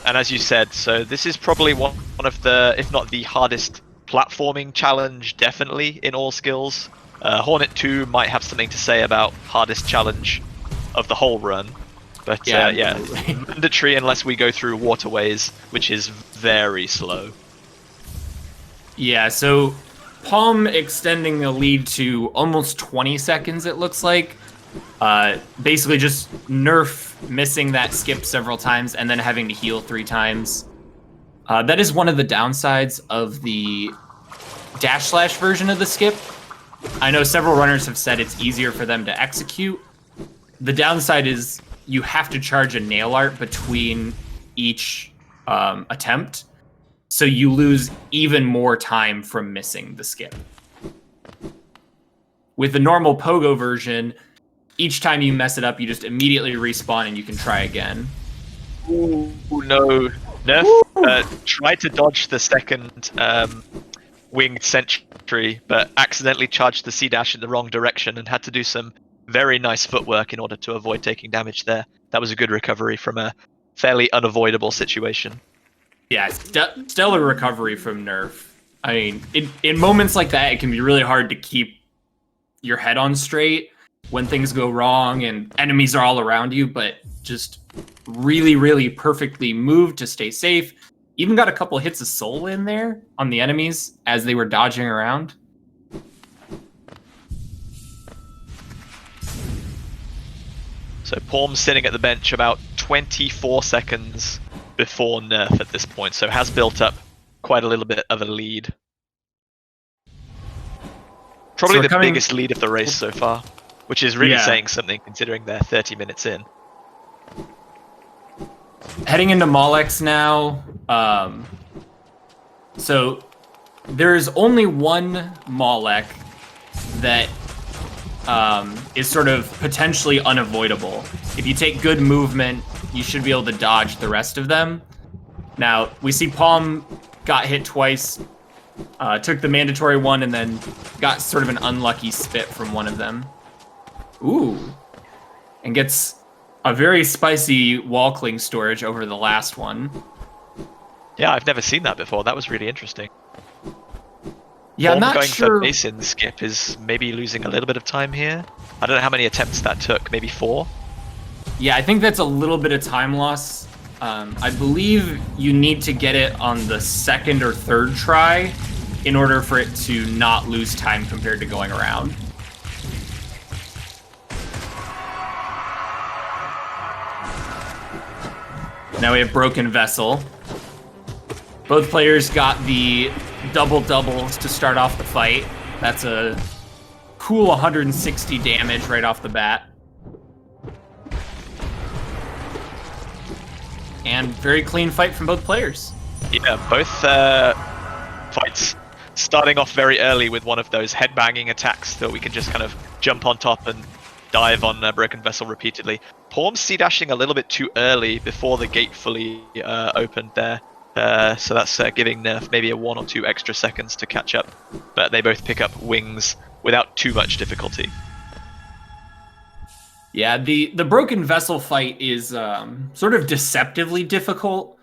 And as you said, so this is probably one of the, if not the hardest platforming challenge, definitely, in all skills. Hornet 2 might have something to say about hardest challenge of the whole run. But yeah, mandatory unless we go through waterways, which is very slow. Yeah, so Paum extending the lead to almost 20 seconds, it looks like. Basically just Nerf missing that skip several times and then having to heal 3 times. That is one of the downsides of the / version of the skip. I know several runners have said it's easier for them to execute. The downside is you have to charge a nail art between each attempt, so you lose even more time from missing the skip. With the normal pogo version, each time you mess it up, you just immediately respawn and you can try again. Ooh, no. Nerf tried to dodge the second winged sentry, but accidentally charged the C- in the wrong direction and had to do some very nice footwork in order to avoid taking damage there. That was a good recovery from a fairly unavoidable situation. Yeah, stellar recovery from Nerf. I mean, in moments like that, it can be really hard to keep your head on straight when things go wrong and enemies are all around you, but just really, really perfectly moved to stay safe. Even got a couple hits of soul in there on the enemies as they were dodging around. So Paum sitting at the bench about 24 seconds before Nerf at this point, so has built up quite a little bit of a lead. Probably the biggest lead of the race so far, which is really saying something considering they're 30 minutes in. Heading into Molex now. So there's only one Molek that is sort of potentially unavoidable. If you take good movement, you should be able to dodge the rest of them. Now, we see Paum got hit twice, took the mandatory one, and then got sort of an unlucky spit from one of them. Ooh. And gets a very spicy wall cling storage over the last one. Yeah, I've never seen that before. That was really interesting. Yeah, I'm not going sure. for base in the skip is maybe losing a little bit of time here. I don't know how many attempts that took, maybe 4? Yeah, I think that's a little bit of time loss. I believe you need to get it on the second or third try in order for it to not lose time compared to going around. Now we have Broken Vessel. Both players got the doubles to start off the fight. That's a cool 160 damage right off the bat. And very clean fight from both players. Yeah, both fights starting off very early with one of those headbanging attacks that we can just kind of jump on top and dive on Broken Vessel repeatedly. Paum C-dashing a little bit too early before the gate fully opened there. So that's giving Nerf maybe a 1 or 2 extra seconds to catch up. But they both pick up wings without too much difficulty. Yeah, the Broken Vessel fight is sort of deceptively difficult.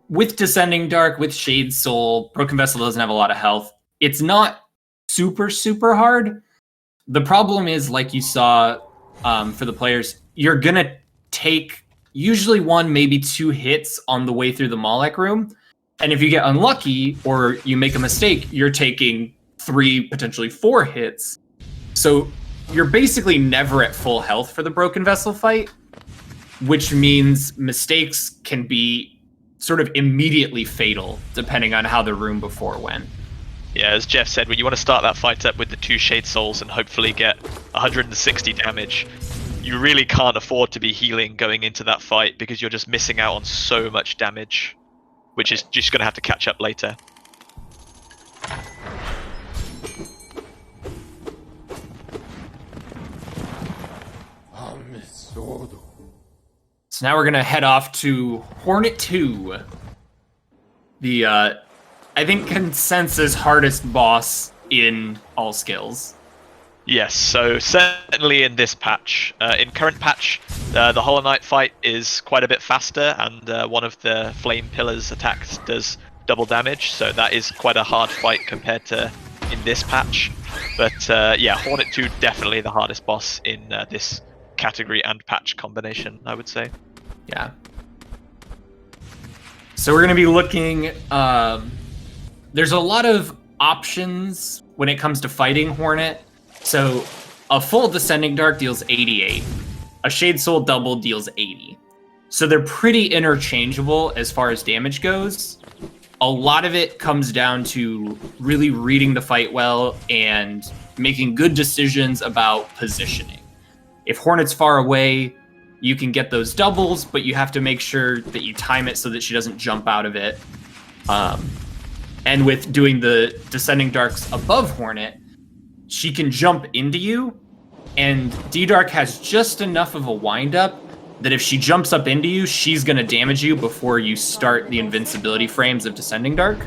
With Descending Dark, with Shade Soul, Broken Vessel doesn't have a lot of health. It's not super hard. The problem is, like you saw for the players, you're going to take usually 1, maybe 2 hits on the way through the Malek room. And if you get unlucky or you make a mistake, you're taking 3, potentially 4 hits. So you're basically never at full health for the Broken Vessel fight, which means mistakes can be sort of immediately fatal depending on how the room before went. Yeah, as Jeff said, when you want to start that fight up with the 2 Shade Souls and hopefully get 160 damage, you really can't afford to be healing going into that fight because you're just missing out on so much damage, which is just going to have to catch up later. So now we're going to head off to Hornet 2. The, I think, consensus hardest boss in all skills. Yes, so certainly in this patch. In current patch, the Hollow Knight fight is quite a bit faster, and one of the Flame Pillars attacks does double damage, so that is quite a hard fight compared to in this patch. But yeah, Hornet 2 definitely the hardest boss in this category and patch combination, I would say. Yeah. So we're going to be looking... there's a lot of options when it comes to fighting Hornet. So a full Descending Dark deals 88. A Shade Soul double deals 80. So they're pretty interchangeable as far as damage goes. A lot of it comes down to really reading the fight well and making good decisions about positioning. If Hornet's far away, you can get those doubles, but you have to make sure that you time it so that she doesn't jump out of it. And with doing the Descending Darks above Hornet, she can jump into you, and D-Dark has just enough of a wind-up that if she jumps up into you, she's going to damage you before you start the invincibility frames of Descending Dark.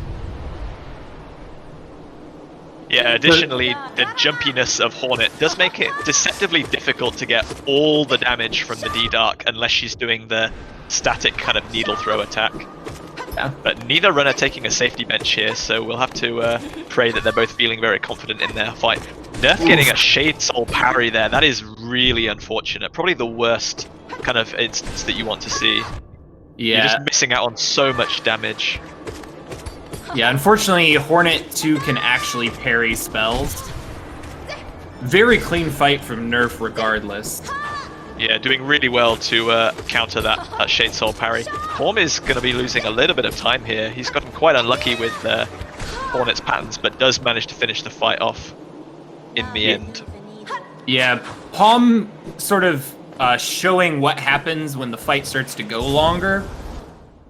Yeah, additionally, the jumpiness of Hornet does make it deceptively difficult to get all the damage from the D-Dark unless she's doing the static kind of needle throw attack. Yeah. But neither runner taking a safety bench here, so we'll have to pray that they're both feeling very confident in their fight. Nerf getting a Shade Soul parry there, that is really unfortunate. Probably the worst kind of instance that you want to see. Yeah. You're just missing out on so much damage. Yeah, unfortunately, Hornet 2 can actually parry spells. Very clean fight from Nerf regardless. Yeah, doing really well to counter that Shade Soul parry. Paum is going to be losing a little bit of time here. He's gotten quite unlucky with Hornet's patterns, but does manage to finish the fight off in the end. Yeah, Paum sort of showing what happens when the fight starts to go longer.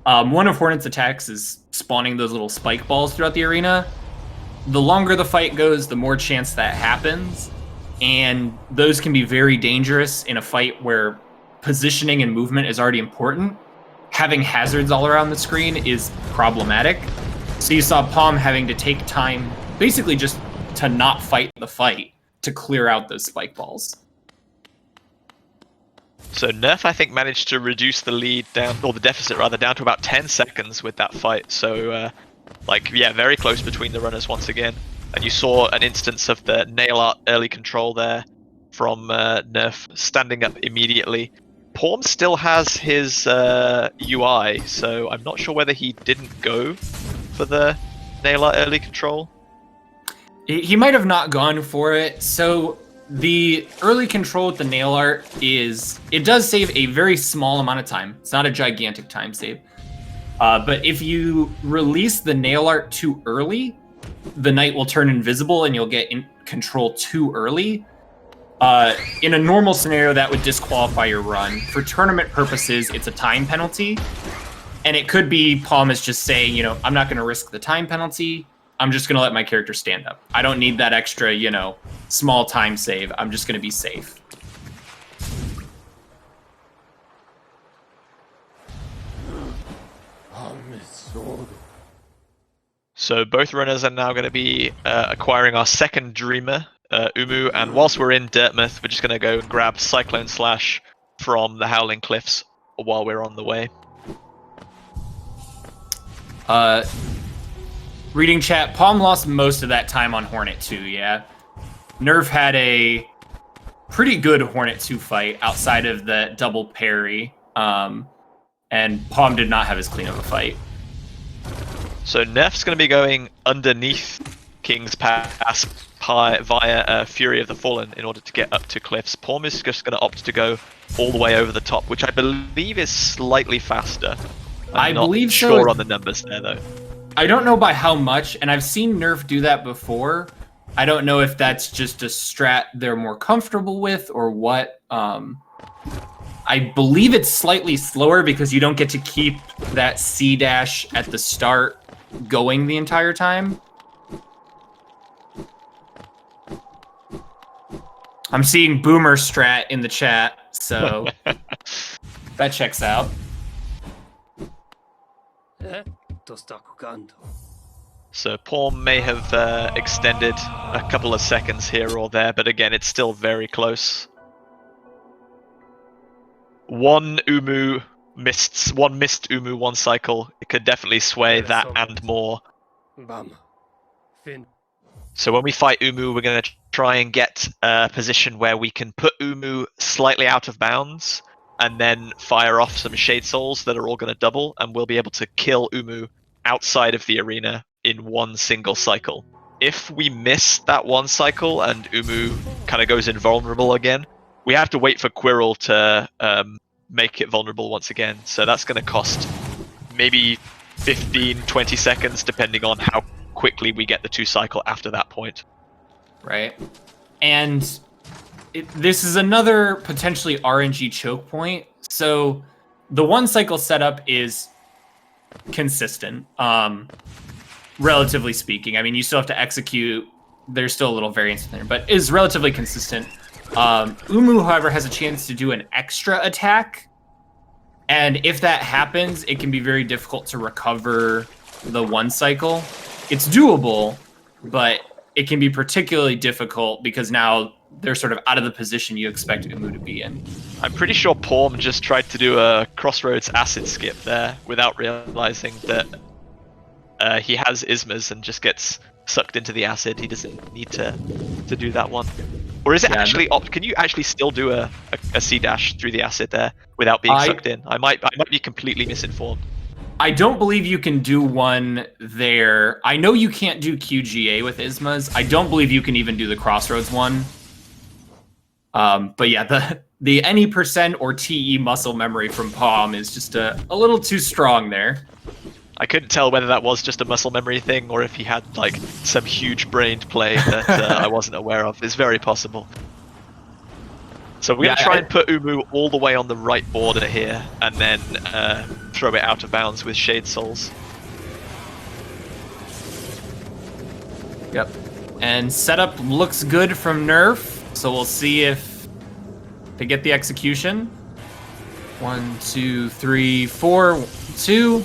One of Hornet's attacks is spawning those little spike balls throughout the arena. The longer the fight goes, the more chance that happens. And those can be very dangerous in a fight where positioning and movement is already important. Having hazards all around the screen is problematic. So you saw Paum having to take time, basically just to not fight the fight, to clear out those spike balls. So Nerf, I think, managed to reduce the lead down, or the deficit rather, down to about 10 seconds with that fight. So, yeah, very close between the runners once again. And you saw an instance of the nail art early control there from Nerf standing up immediately. Paum still has his UI, so I'm not sure whether he didn't go for the nail art early control. He might have not gone for it. So the early control with the nail art it does save a very small amount of time. It's not a gigantic time save. But if you release the nail art too early, the knight will turn invisible and you'll get in control too early. In a normal scenario, that would disqualify your run. For tournament purposes, it's a time penalty. And it could be Paum is just saying, you know, I'm not going to risk the time penalty. I'm just going to let my character stand up. I don't need that extra, you know, small time save. I'm just going to be safe. So both runners are now going to be acquiring our second Dreamer, Umu, and whilst we're in Dirtmouth, we're just going to go and grab Cyclone Slash from the Howling Cliffs while we're on the way. Reading chat, Paum lost most of that time on Hornet 2, yeah? Nerf had a pretty good Hornet 2 fight outside of the double parry, and Paum did not have as clean of a fight. So Nerf's going to be going underneath King's Pass via Fury of the Fallen in order to get up to Cliffs. Paum is just going to opt to go all the way over the top, which I believe is slightly faster. I'm not sure on the numbers there, though. I don't know by how much, and I've seen Nerf do that before. I don't know if that's just a strat they're more comfortable with or what. I believe it's slightly slower because you don't get to keep that C dash at the start going the entire time. I'm seeing Boomer strat in the chat, so that checks out. So Paum may have extended a couple of seconds here or there, but again, it's still very close. One missed Umu one cycle. It could definitely sway that and more. So when we fight Umu, we're going to try and get a position where we can put Umu slightly out of bounds and then fire off some Shade Souls that are all going to double, and we'll be able to kill Umu outside of the arena in one single cycle. If we miss that one cycle and Umu kind of goes invulnerable again, we have to wait for Quirrell to make it vulnerable once again. So that's going to cost maybe 15-20 seconds, depending on how quickly we get the 2 cycle after that point. Right. And this is another potentially RNG choke point. So the 1 cycle setup is consistent, relatively speaking. I mean, you still have to execute. There's still a little variance in there, but is relatively consistent. Umu, however, has a chance to do an extra attack. And if that happens, it can be very difficult to recover the 1 cycle. It's doable, but it can be particularly difficult because now they're sort of out of the position you expect Umu to be in. I'm pretty sure Paum just tried to do a Crossroads acid skip there without realizing that he has Ismas and just gets sucked into the acid. He doesn't need to do that one. Or is it actually can you actually still do a C dash through the acid there without being sucked in? I might be completely misinformed. I don't believe you can do one there. I know you can't do QGA with Ismas. I don't believe you can even do the Crossroads one. But yeah, the any percent or TE muscle memory from Paum is just a little too strong there. I couldn't tell whether that was just a muscle memory thing or if he had like some huge brained play that I wasn't aware of. It's very possible. So we're going to try and put Umu all the way on the right border here and then throw it out of bounds with Shade Souls. Yep. And setup looks good from Nerf, so we'll see if they get the execution. 1, 2, 3, 4, 2.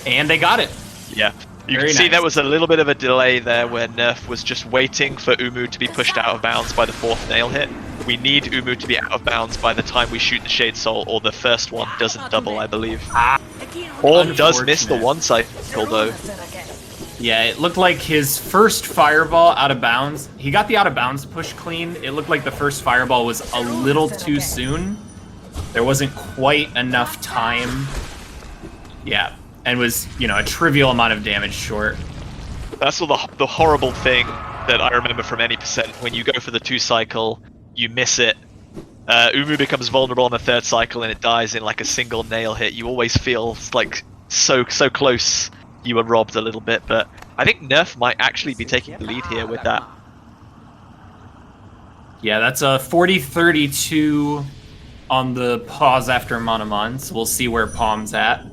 And they got it. Yeah. You can see there was a little bit of a delay there where Nerf was just waiting for Umu to be pushed out of bounds by the 4th nail hit. We need Umu to be out of bounds by the time we shoot the Shade Soul, or the first one doesn't double, I believe. Paum does miss the 1 cycle though. Yeah, it looked like his first fireball out of bounds. He got the out of bounds push clean. It looked like the first fireball was a little too soon. There wasn't quite enough time. Yeah, and was, you know, a trivial amount of damage short. That's the horrible thing that I remember from any percent. When you go for the 2 cycle, you miss it. Umu becomes vulnerable on the 3rd cycle and it dies in like a single nail hit. You always feel like so close you were robbed a little bit, but I think Nerf might actually be taking the lead here with that. Yeah, that's a 40-32 on the pause after Monomon, so we'll see where Paum's at.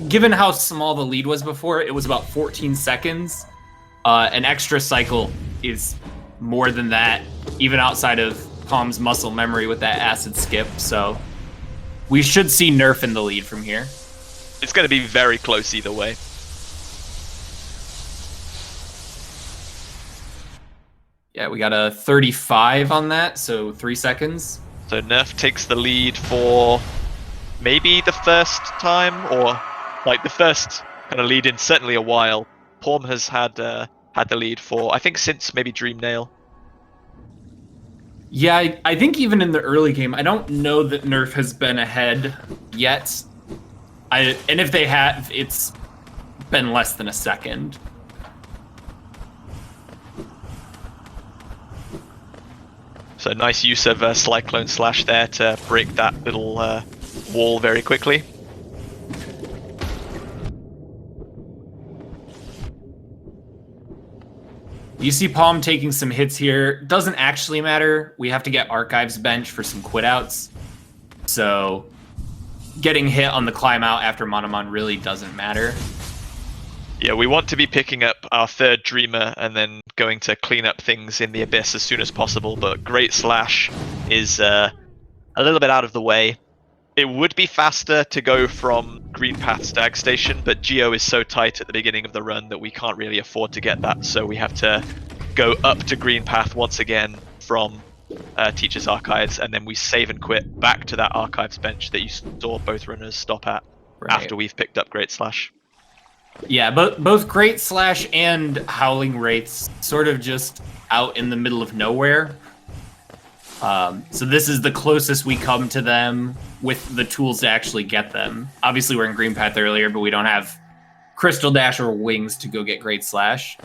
Given how small the lead was before, it was about 14 seconds. An extra cycle is more than that, even outside of Paum's muscle memory with that acid skip, so we should see Nerf in the lead from here. It's going to be very close either way. Yeah, we got a 35 on that, so 3 seconds. So Nerf takes the lead for maybe the first time, or like the first kind of lead in certainly a while. Paum has had the lead for, I think, since maybe Dream Nail. Yeah, I think even in the early game, I don't know that Nerf has been ahead yet. And if they have, it's been less than a second. So nice use of Cyclone Slash there to break that little wall very quickly. You see Paum taking some hits here. Doesn't actually matter. We have to get Archives bench for some quit outs. So getting hit on the climb out after Monomon really doesn't matter. Yeah, we want to be picking up our 3rd Dreamer and then going to clean up things in the Abyss as soon as possible, but Great Slash is a little bit out of the way. It would be faster to go from Green Path Stag Station, but Geo is so tight at the beginning of the run that we can't really afford to get that, so we have to go up to Green Path once again from Teacher's Archives, and then we save and quit back to that Archives bench that you saw both runners stop at after we've picked up Great Slash. Yeah, both Great Slash and Howling Wraiths sort of just out in the middle of nowhere. So this is the closest we come to them with the tools to actually get them. Obviously, we're in Green Path earlier, but we don't have Crystal Dash or Wings to go get Great Slash.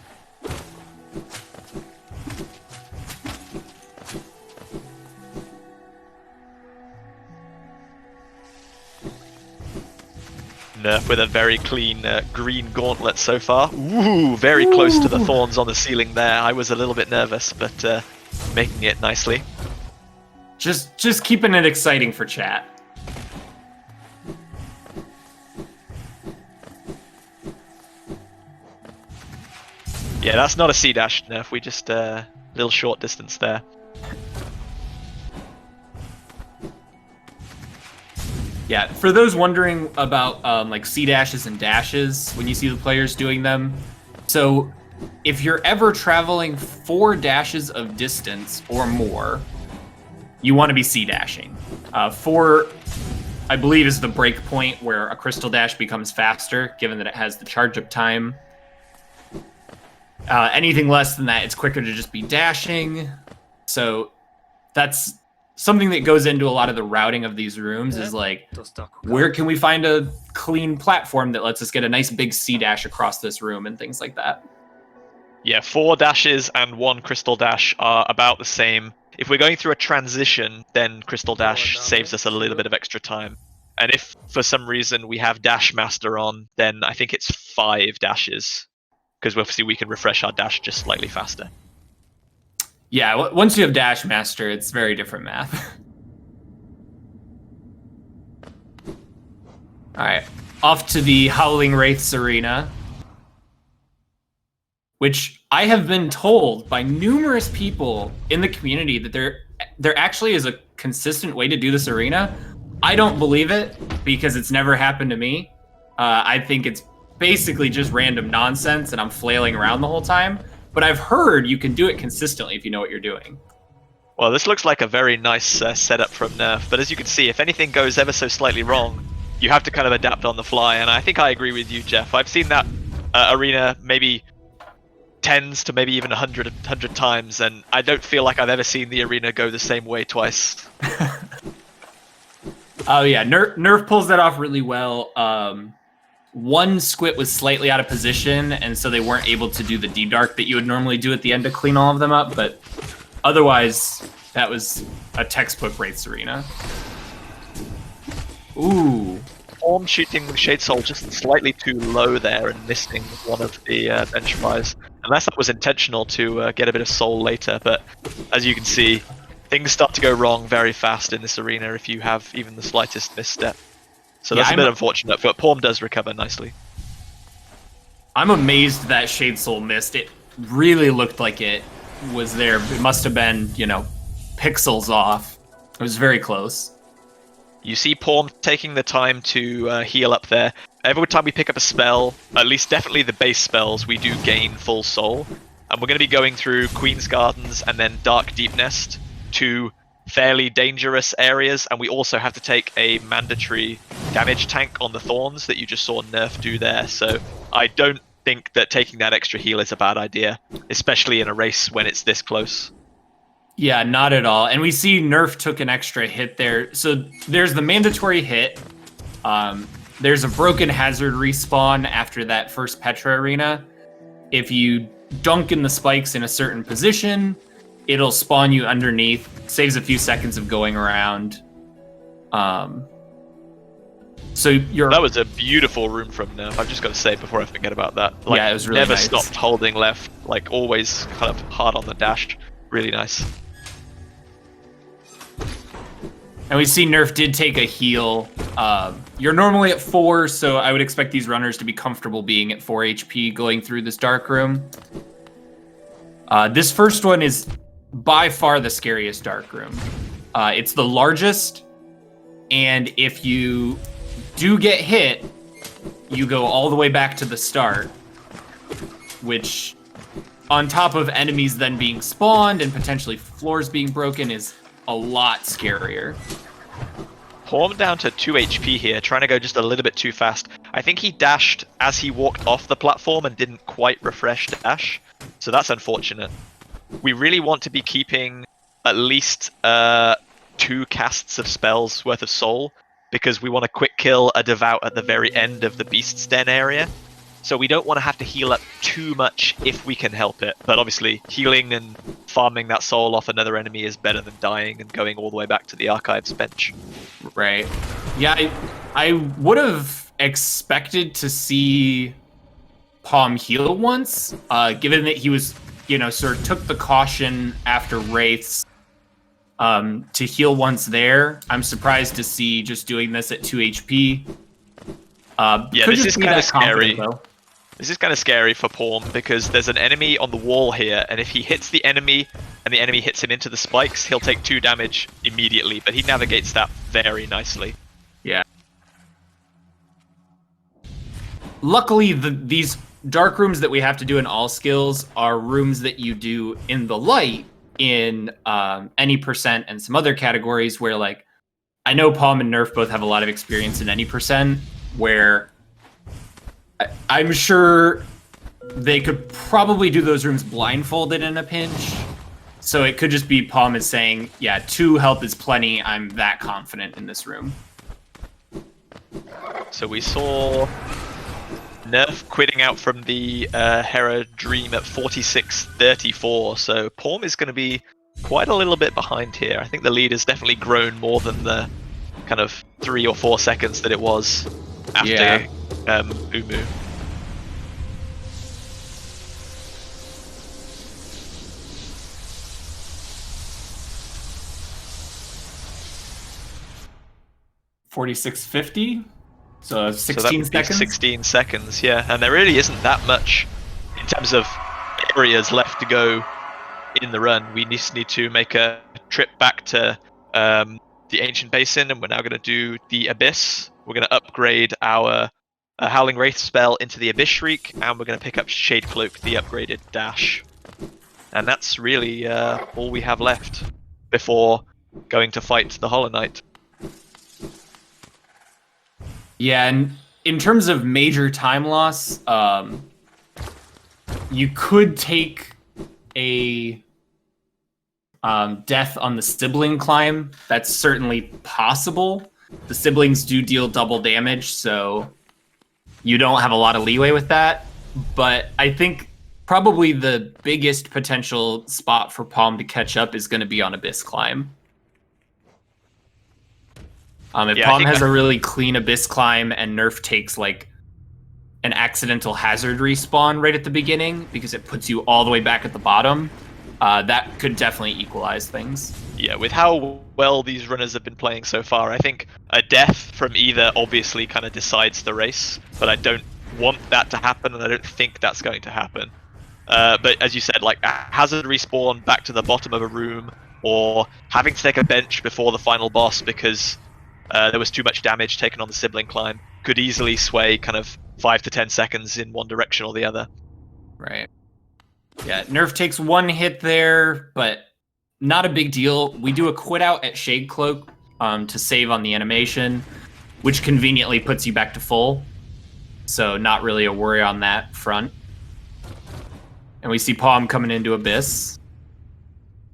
Nerf with a very clean green gauntlet so far. Ooh, very close to the thorns on the ceiling there. I was a little bit nervous, but making it nicely. Just keeping it exciting for chat. Yeah, that's not a C-dash, Nerf. We just little short distance there. Yeah, for those wondering about like C-dashes and dashes when you see the players doing them, so if you're ever traveling 4 dashes of distance or more, you want to be C-dashing. 4, I believe, is the break point where a Crystal Dash becomes faster, given that it has the charge-up time. Anything less than that, it's quicker to just be dashing. So that's something that goes into a lot of the routing of these rooms, is like, where can we find a clean platform that lets us get a nice big C-dash across this room and things like that. Yeah, 4 dashes and 1 Crystal Dash are about the same. If we're going through a transition, then Crystal Dash saves us a little bit of extra time. And if for some reason we have Dash Master on, then I think it's 5 dashes. Because obviously we can refresh our dash just slightly faster. Yeah, once you have Dash Master, it's very different math. Alright, off to the Howling Wraiths arena. Which I have been told by numerous people in the community that there actually is a consistent way to do this arena. I don't believe it, because it's never happened to me. I think it's basically just random nonsense and I'm flailing around the whole time. But I've heard you can do it consistently if you know what you're doing. Well, this looks like a very nice setup from Nerf, but as you can see, if anything goes ever so slightly wrong, you have to kind of adapt on the fly, and I think I agree with you, Jeff. I've seen that arena maybe tens to maybe even 100 times, and I don't feel like I've ever seen the arena go the same way twice. Oh yeah, Nerf pulls that off really well. One squid was slightly out of position, and so they weren't able to do the D-Dark that you would normally do at the end to clean all of them up, but otherwise, that was a textbook Wraiths arena. Ooh. Paum shooting Shade Soul just slightly too low there and missing one of the bench fires. Unless that was intentional to get a bit of soul later, but as you can see, things start to go wrong very fast in this arena if you have even the slightest misstep. So that's a bit unfortunate, but Paum does recover nicely. I'm amazed that Shade Soul missed. It really looked like it was there. It must have been, you know, pixels off. It was very close. You see Paum taking the time to heal up there. Every time we pick up a spell, at least definitely the base spells, we do gain full soul. And we're going to be going through Queen's Gardens and then Dark Deep Nest, two fairly dangerous areas, and we also have to take a mandatory damage tank on the Thorns that you just saw Nerf do there. So I don't think that taking that extra heal is a bad idea, especially in a race when it's this close. Yeah, not at all. And we see Nerf took an extra hit there. So there's the mandatory hit. There's a broken hazard respawn after that first Petra arena. If you dunk in the spikes in a certain position, it'll spawn you underneath. Saves a few seconds of going around. So that was a beautiful room from Nerf. I've just got to say before I forget about that. Like, yeah, it was really never nice. Stopped holding left. Like always, kind of hard on the dash. Really nice. And we see Nerf did take a heal. You're normally at 4, so I would expect these runners to be comfortable being at 4 HP going through this dark room. This first one is by far the scariest dark room. It's the largest, and if you do get hit, you go all the way back to the start, which, on top of enemies then being spawned and potentially floors being broken, is a lot scarier. Paum down to 2 HP here, trying to go just a little bit too fast. I think he dashed as he walked off the platform and didn't quite refresh dash, so that's unfortunate. We really want to be keeping at least 2 casts of spells worth of soul, because we want to quick kill a Devout at the very end of the Beast's Den area. So we don't want to have to heal up too much if we can help it. But obviously, healing and farming that soul off another enemy is better than dying and going all the way back to the Archives bench. Right. Yeah, I would have expected to see Paum heal once, given that he was, you know, sort of took the caution after Wraiths to heal once there. I'm surprised to see just doing this at 2 HP. Yeah, this is kind of scary. Though. This is kind of scary for Paum because there's an enemy on the wall here, and if he hits the enemy and the enemy hits him into the spikes, he'll take 2 damage immediately, but he navigates that very nicely. Yeah. Luckily, these dark rooms that we have to do in all skills are rooms that you do in the light in any percent and some other categories where, like, I know Paum and Nerf both have a lot of experience in any percent, where I'm sure they could probably do those rooms blindfolded in a pinch. So it could just be Paum is saying, yeah, 2 health is plenty. I'm that confident in this room. So we saw Nerf quitting out from the Hera Dream at 46-34. So Paum is going to be quite a little bit behind here. I think the lead has definitely grown more than the kind of 3 or 4 seconds that it was after Umu. $46.50, so 16 seconds. 16 seconds, yeah, and there really isn't that much in terms of areas left to go in the run. We just need to make a trip back to the Ancient Basin, and we're now going to do the Abyss. We're going to upgrade our Howling Wraith spell into the Abyss Shriek, and we're going to pick up Shade Cloak, the upgraded dash. And that's really all we have left before going to fight the Hollow Knight. Yeah, and in terms of major time loss, you could take a death on the sibling climb. That's certainly possible. The siblings do deal double damage, so you don't have a lot of leeway with that. But I think probably the biggest potential spot for Paum to catch up is going to be on Abyss Climb. If Paum has a really clean Abyss Climb and Nerf takes like an accidental hazard respawn right at the beginning because it puts you all the way back at the bottom, that could definitely equalize things. Yeah, with how well these runners have been playing so far, I think a death from either obviously kind of decides the race, but I don't want that to happen, and I don't think that's going to happen. But as you said, like a hazard respawn back to the bottom of a room, or having to take a bench before the final boss because there was too much damage taken on the sibling climb, could easily sway kind of 5 to 10 seconds in one direction or the other. Right. Yeah, Nerf takes one hit there, but not a big deal. We do a quit out at Shade Cloak to save on the animation, which conveniently puts you back to full. So not really a worry on that front. And we see Paum coming into Abyss.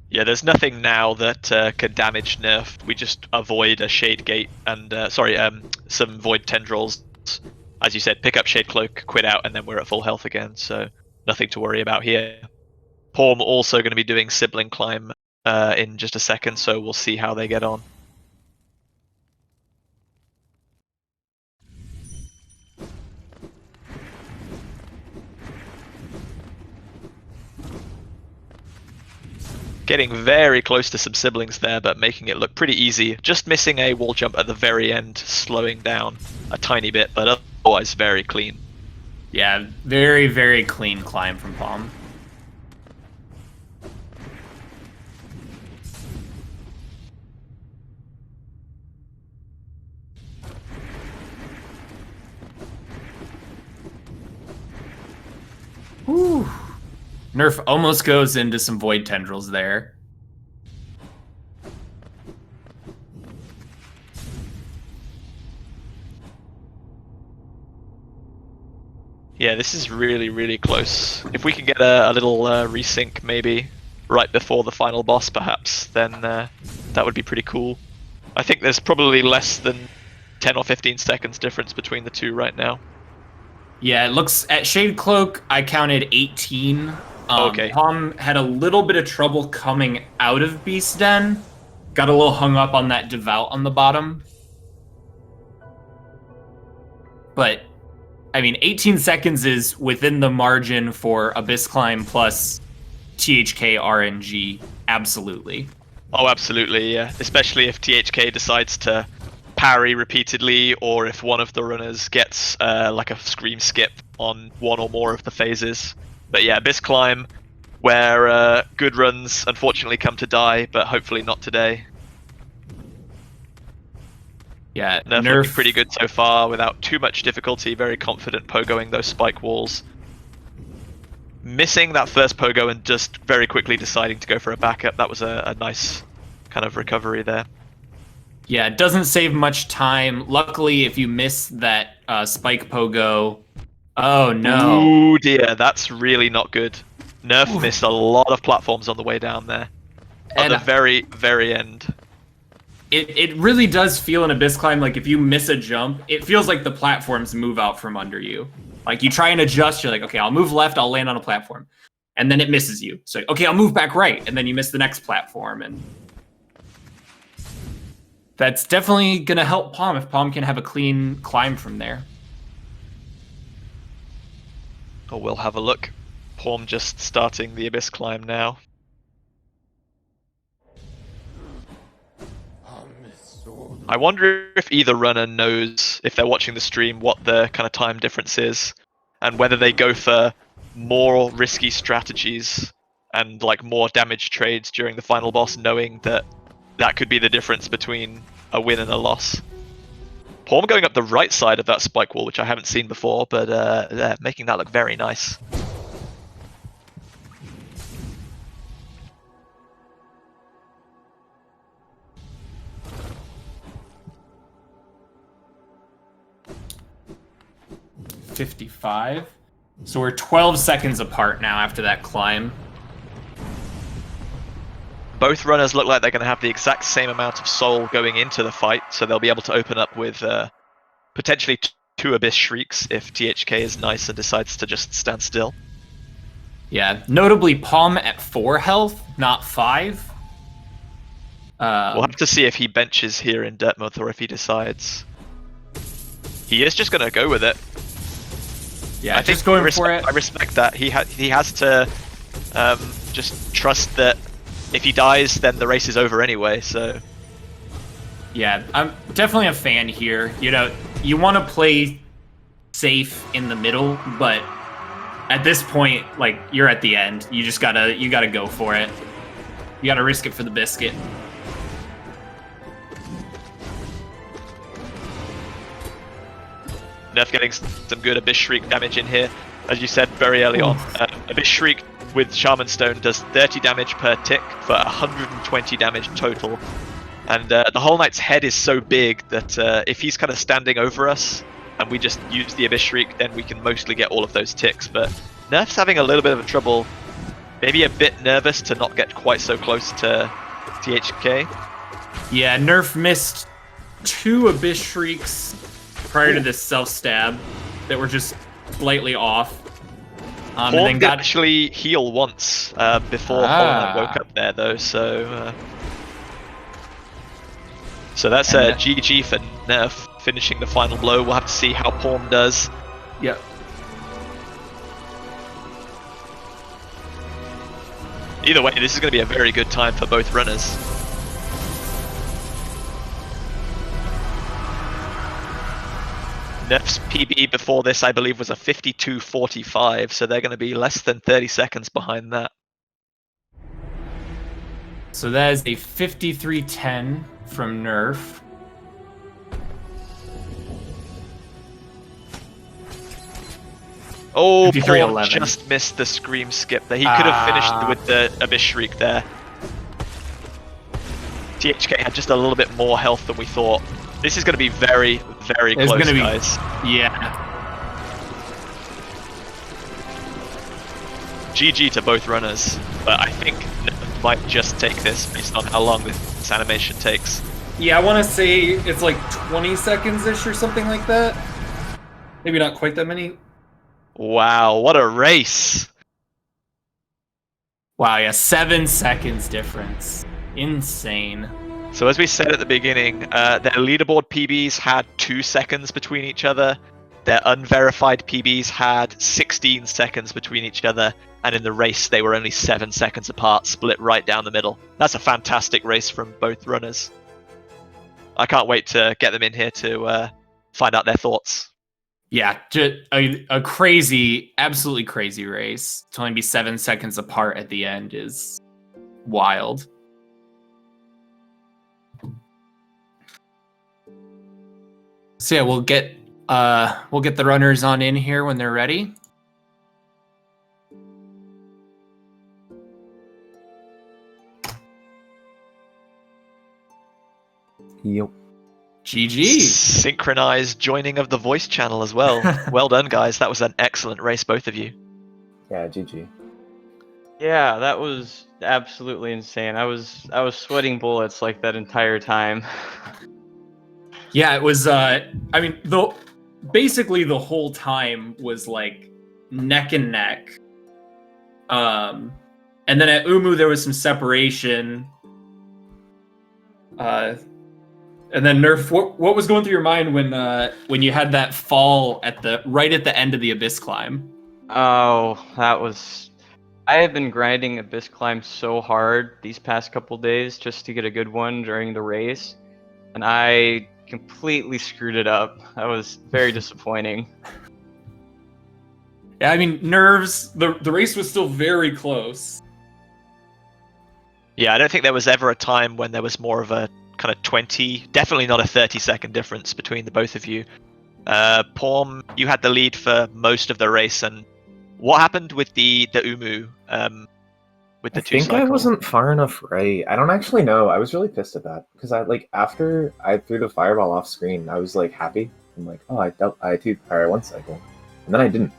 Yeah, there's nothing now that can damage Nerf. We just avoid a Shade Gate and, some Void Tendrils. As you said, pick up Shade Cloak, quit out, and then we're at full health again, so nothing to worry about here. Paum also going to be doing Sibling Climb in just a second, so we'll see how they get on. Getting very close to some siblings there, but making it look pretty easy. Just missing a wall jump at the very end, slowing down a tiny bit, but otherwise very clean. Yeah, very, very clean climb from Paum. Whew. Nerf almost goes into some Void Tendrils there. Yeah, this is really, really close. If we can get a little resync maybe right before the final boss perhaps, then that would be pretty cool. I think there's probably less than 10 or 15 seconds difference between the two right now. Yeah, it looks at Shade Cloak, I counted 18. Okay. Paum had a little bit of trouble coming out of Beast Den. Got a little hung up on that Devout on the bottom. But, I mean, 18 seconds is within the margin for Abyss Climb plus THK RNG. Absolutely. Oh, absolutely, yeah. Especially if THK decides to parry repeatedly, or if one of the runners gets like a scream skip on one or more of the phases. But yeah, Abyss Climb, where good runs unfortunately come to die, but hopefully not today. Yeah, Nerf looking pretty good so far without too much difficulty, very confident pogoing those spike walls. Missing that first pogo and just very quickly deciding to go for a backup, that was a nice kind of recovery there. Yeah, it doesn't save much time. Luckily, if you miss that spike pogo... Oh, no. Ooh, dear, that's really not good. Nerf missed a lot of platforms on the way down there. At the very, very end. It really does feel in Abyss Climb like if you miss a jump, it feels like the platforms move out from under you. Like you try and adjust, you're like, okay, I'll move left, I'll land on a platform. And then it misses you. So, okay, I'll move back right. And then you miss the next platform. And that's definitely going to help Paum if Paum can have a clean climb from there. Oh, we'll have a look. Paum just starting the Abyss Climb now. I wonder if either runner knows, if they're watching the stream, what the kind of time difference is, and whether they go for more risky strategies and like more damage trades during the final boss, knowing that that could be the difference between a win and a loss. Paum going up the right side of that spike wall, which I haven't seen before, but making that look very nice. .55. So we're 12 seconds apart now after that climb. both runners look like they're going to have the exact same amount of soul going into the fight, so they'll be able to open up with potentially 2 Abyss Shrieks if THK is nice and decides to just stand still. Yeah, notably Paum at 4 health, not 5. We'll have to see if he benches here in Dirtmouth or if he decides. He is just going to go with it. Yeah, I think just going for it. I respect that. He has to just trust that if he dies, then the race is over anyway. So yeah, I'm definitely a fan here. You know, you want to play safe in the middle, but at this point, like, you're at the end. You just gotta go for it. You gotta risk it for the biscuit. Nerf getting some good Abyss Shriek damage in here. As you said very early on, Abyss Shriek with Shaman Stone does 30 damage per tick for 120 damage total. And the Whole Knight's head is so big that if he's kind of standing over us and we just use the Abyss Shriek, then we can mostly get all of those ticks. But Nerf's having a little bit of trouble, maybe a bit nervous to not get quite so close to THK. Yeah, Nerf missed 2 Abyss Shrieks prior to this self-stab that were just slightly off. And then did actually heal once before Whole Knight woke up there, though, so that's GG for Nerf, finishing the final blow. We'll have to see how Paum does. Yep. Either way, this is going to be a very good time for both runners. Nerf's PB before this, I believe, was a 52.45, so they're going to be less than 30 seconds behind that. So that is a 53.10 from Nerf. Oh, Paum just missed the Scream skip there. He could have finished with the Abyss Shriek there. THK had just a little bit more health than we thought. This is going to be very, very close, guys. Yeah. GG to both runners, but I think Nerf might just take this based on how long this animation takes. Yeah, I want to say it's like 20 seconds-ish or something like that. Maybe not quite that many. Wow, what a race! Wow, yeah, 7 seconds difference. Insane. So as we said at the beginning, their leaderboard PBs had 2 seconds between each other. Their unverified PBs had 16 seconds between each other. And in the race, they were only 7 seconds apart, split right down the middle. That's a fantastic race from both runners. I can't wait to get them in here to find out their thoughts. Yeah, just a crazy, absolutely crazy race. To only be 7 seconds apart at the end is wild. So yeah, we'll get the runners on in here when they're ready. Yep. GG. Synchronized joining of the voice channel as well. Well done, guys. That was an excellent race, both of you. Yeah, GG. Yeah, that was absolutely insane. I was sweating bullets like that entire time. Yeah, it was. I mean, basically the whole time was like neck and neck. And then at Umu there was some separation. And then Nerf, what was going through your mind when you had that fall right at the end of the Abyss climb? Oh, I have been grinding Abyss climb so hard these past couple days just to get a good one during the race, and I completely screwed it up. That was very disappointing. Yeah, I mean, nerves. The race was still very close. Yeah, I don't think there was ever a time when there was more of a kind of 20, definitely not a 30-second difference between the both of you. Paum, you had the lead for most of the race, and what happened with the Umu? With the I think I wasn't far enough right. I don't actually know. I was really pissed at that because after I threw the fireball off screen, I was like happy. I'm like, oh, I threw fire one cycle, and then I didn't.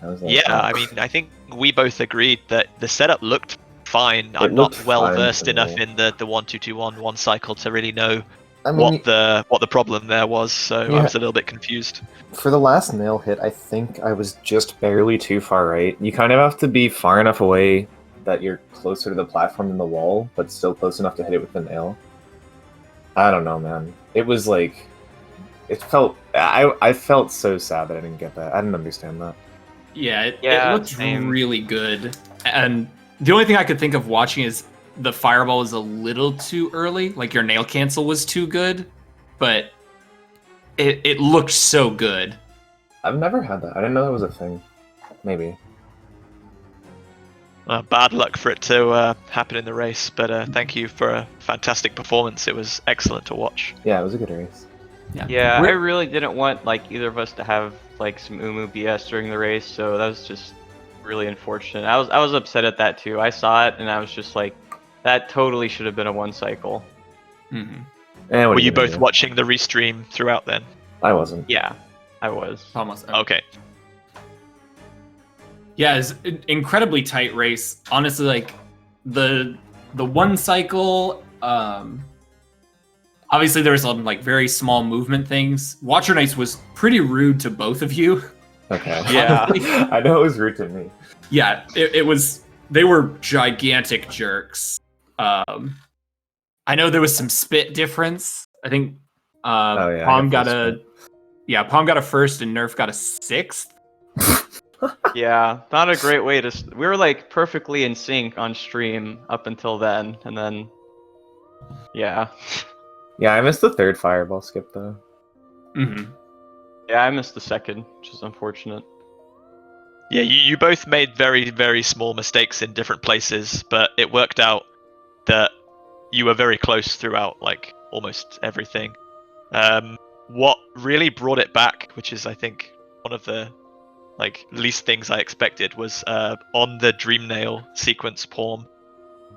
I was like, yeah, oh. I mean, I think we both agreed that the setup looked fine. I'm looked not well fine versed to enough me. in the 1-2-2-1 one cycle to really know I mean, what the problem there was. So I Yeah. was a little bit confused. for the last nail hit, I think I was just barely too far right. You kind of have to be far enough away that you're closer to the platform than the wall, but still close enough to hit it with the nail. I don't know, man. It was like, it felt. I felt so sad that I didn't get that. I didn't understand that. Yeah, it Yeah, looked same. really good. And the only thing I could think of watching is the fireball was a little too early. Like your nail cancel was too good, but it looked so good. I've never had that. I didn't know that was a thing. Maybe. Bad luck for it to happen in the race, but thank you for a fantastic performance. It was excellent to watch. Yeah, it was a good race. Yeah, I We're- really didn't want like either of us to have like some Umu BS during the race, so that was just really unfortunate. I was upset at that too. I saw it and I was just like, that totally should have been a one cycle. Mhm. Were you both watching the restream throughout then? I wasn't. Yeah, I was. Almost. Okay. Yeah, it's an incredibly tight race. Honestly, like the one cycle, obviously there was some like very small movement things. Watcher Knights was pretty rude to both of you. Okay. Yeah. I know it was rude to me. Yeah, it was. They were gigantic jerks. I know there was some spit difference. I think Oh, yeah, I Paum got got full a Paum got a first and Nerf got a sixth. Yeah, not a great way to. We were like perfectly in sync on stream up until then, and then. Yeah. Yeah, I missed the third fireball skip though. Mm-hmm. Yeah, I missed the second, which is unfortunate. Yeah, you both made very, very small mistakes in different places, but it worked out that you were very close throughout, like, almost everything. What really brought it back, which is, I think, one of the least things I expected, was on the Dream Nail sequence, Paum.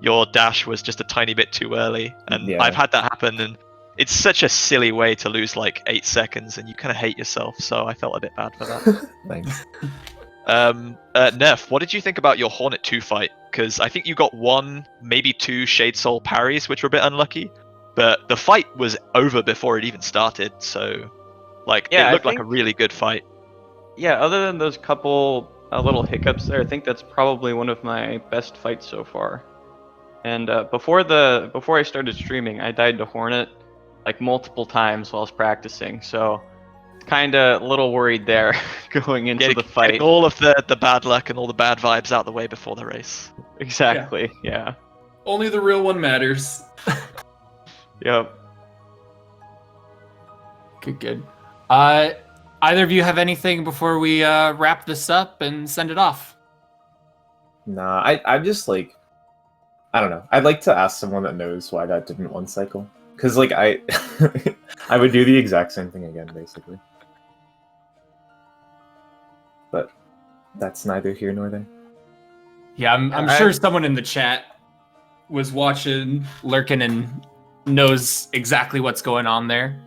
Your dash was just a tiny bit too early, and Yeah. I've had that happen, and it's such a silly way to lose like 8 seconds, and you kind of hate yourself, so I felt a bit bad for that. Thanks. Nerf, what did you think about your Hornet 2 fight? Because I think you got 1, maybe 2 Shade Soul parries, which were a bit unlucky, but the fight was over before it even started, so Yeah, it I looked like a think- really good fight. Yeah, other than those couple little hiccups there, I think that's probably one of my best fights so far. And before I started streaming, I died to Hornet like multiple times while I was practicing, so kind of a little worried there going into the fight. Getting all of the bad luck and all the bad vibes out the way before the race. Exactly. Yeah. Only the real one matters. Yep. Good. Either of you have anything before we wrap this up and send it off? Nah, I'm just like, I don't know. I'd like to ask someone that knows why that didn't one cycle. Because, like, I would do the exact same thing again, basically. But that's neither here nor there. Yeah, I'm sure someone in the chat was watching, lurking, and knows exactly what's going on there.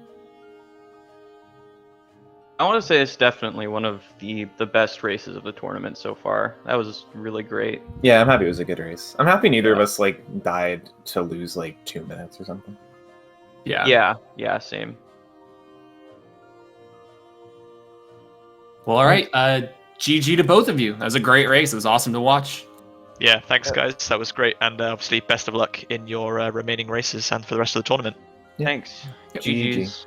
I want to say it's definitely one of the best races of the tournament so far. That was really great. Yeah, I'm happy it was a good race. I'm happy neither of us, like, died to lose, like, 2 minutes or something. Yeah. Yeah, same. Well, all right. GG to both of you. That was a great race. It was awesome to watch. Yeah, thanks guys, that was great, and obviously best of luck in your remaining races and for the rest of the tournament. Yeah. Thanks. Yep. GG's.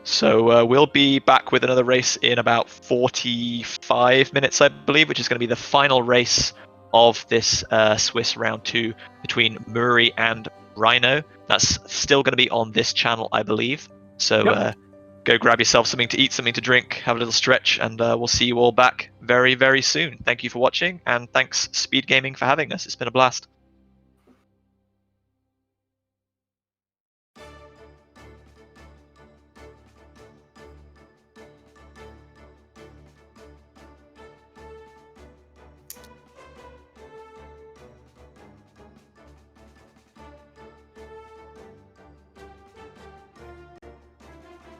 So we'll be back with another race in about 45 minutes, I believe, which is going to be the final race of this Swiss round 2 between Muri and Rhino. That's still going to be on this channel, I believe. So go grab yourself something to eat, something to drink, have a little stretch, and we'll see you all back very, very soon. Thank you for watching, and thanks SpeedGaming for having us. It's been a blast.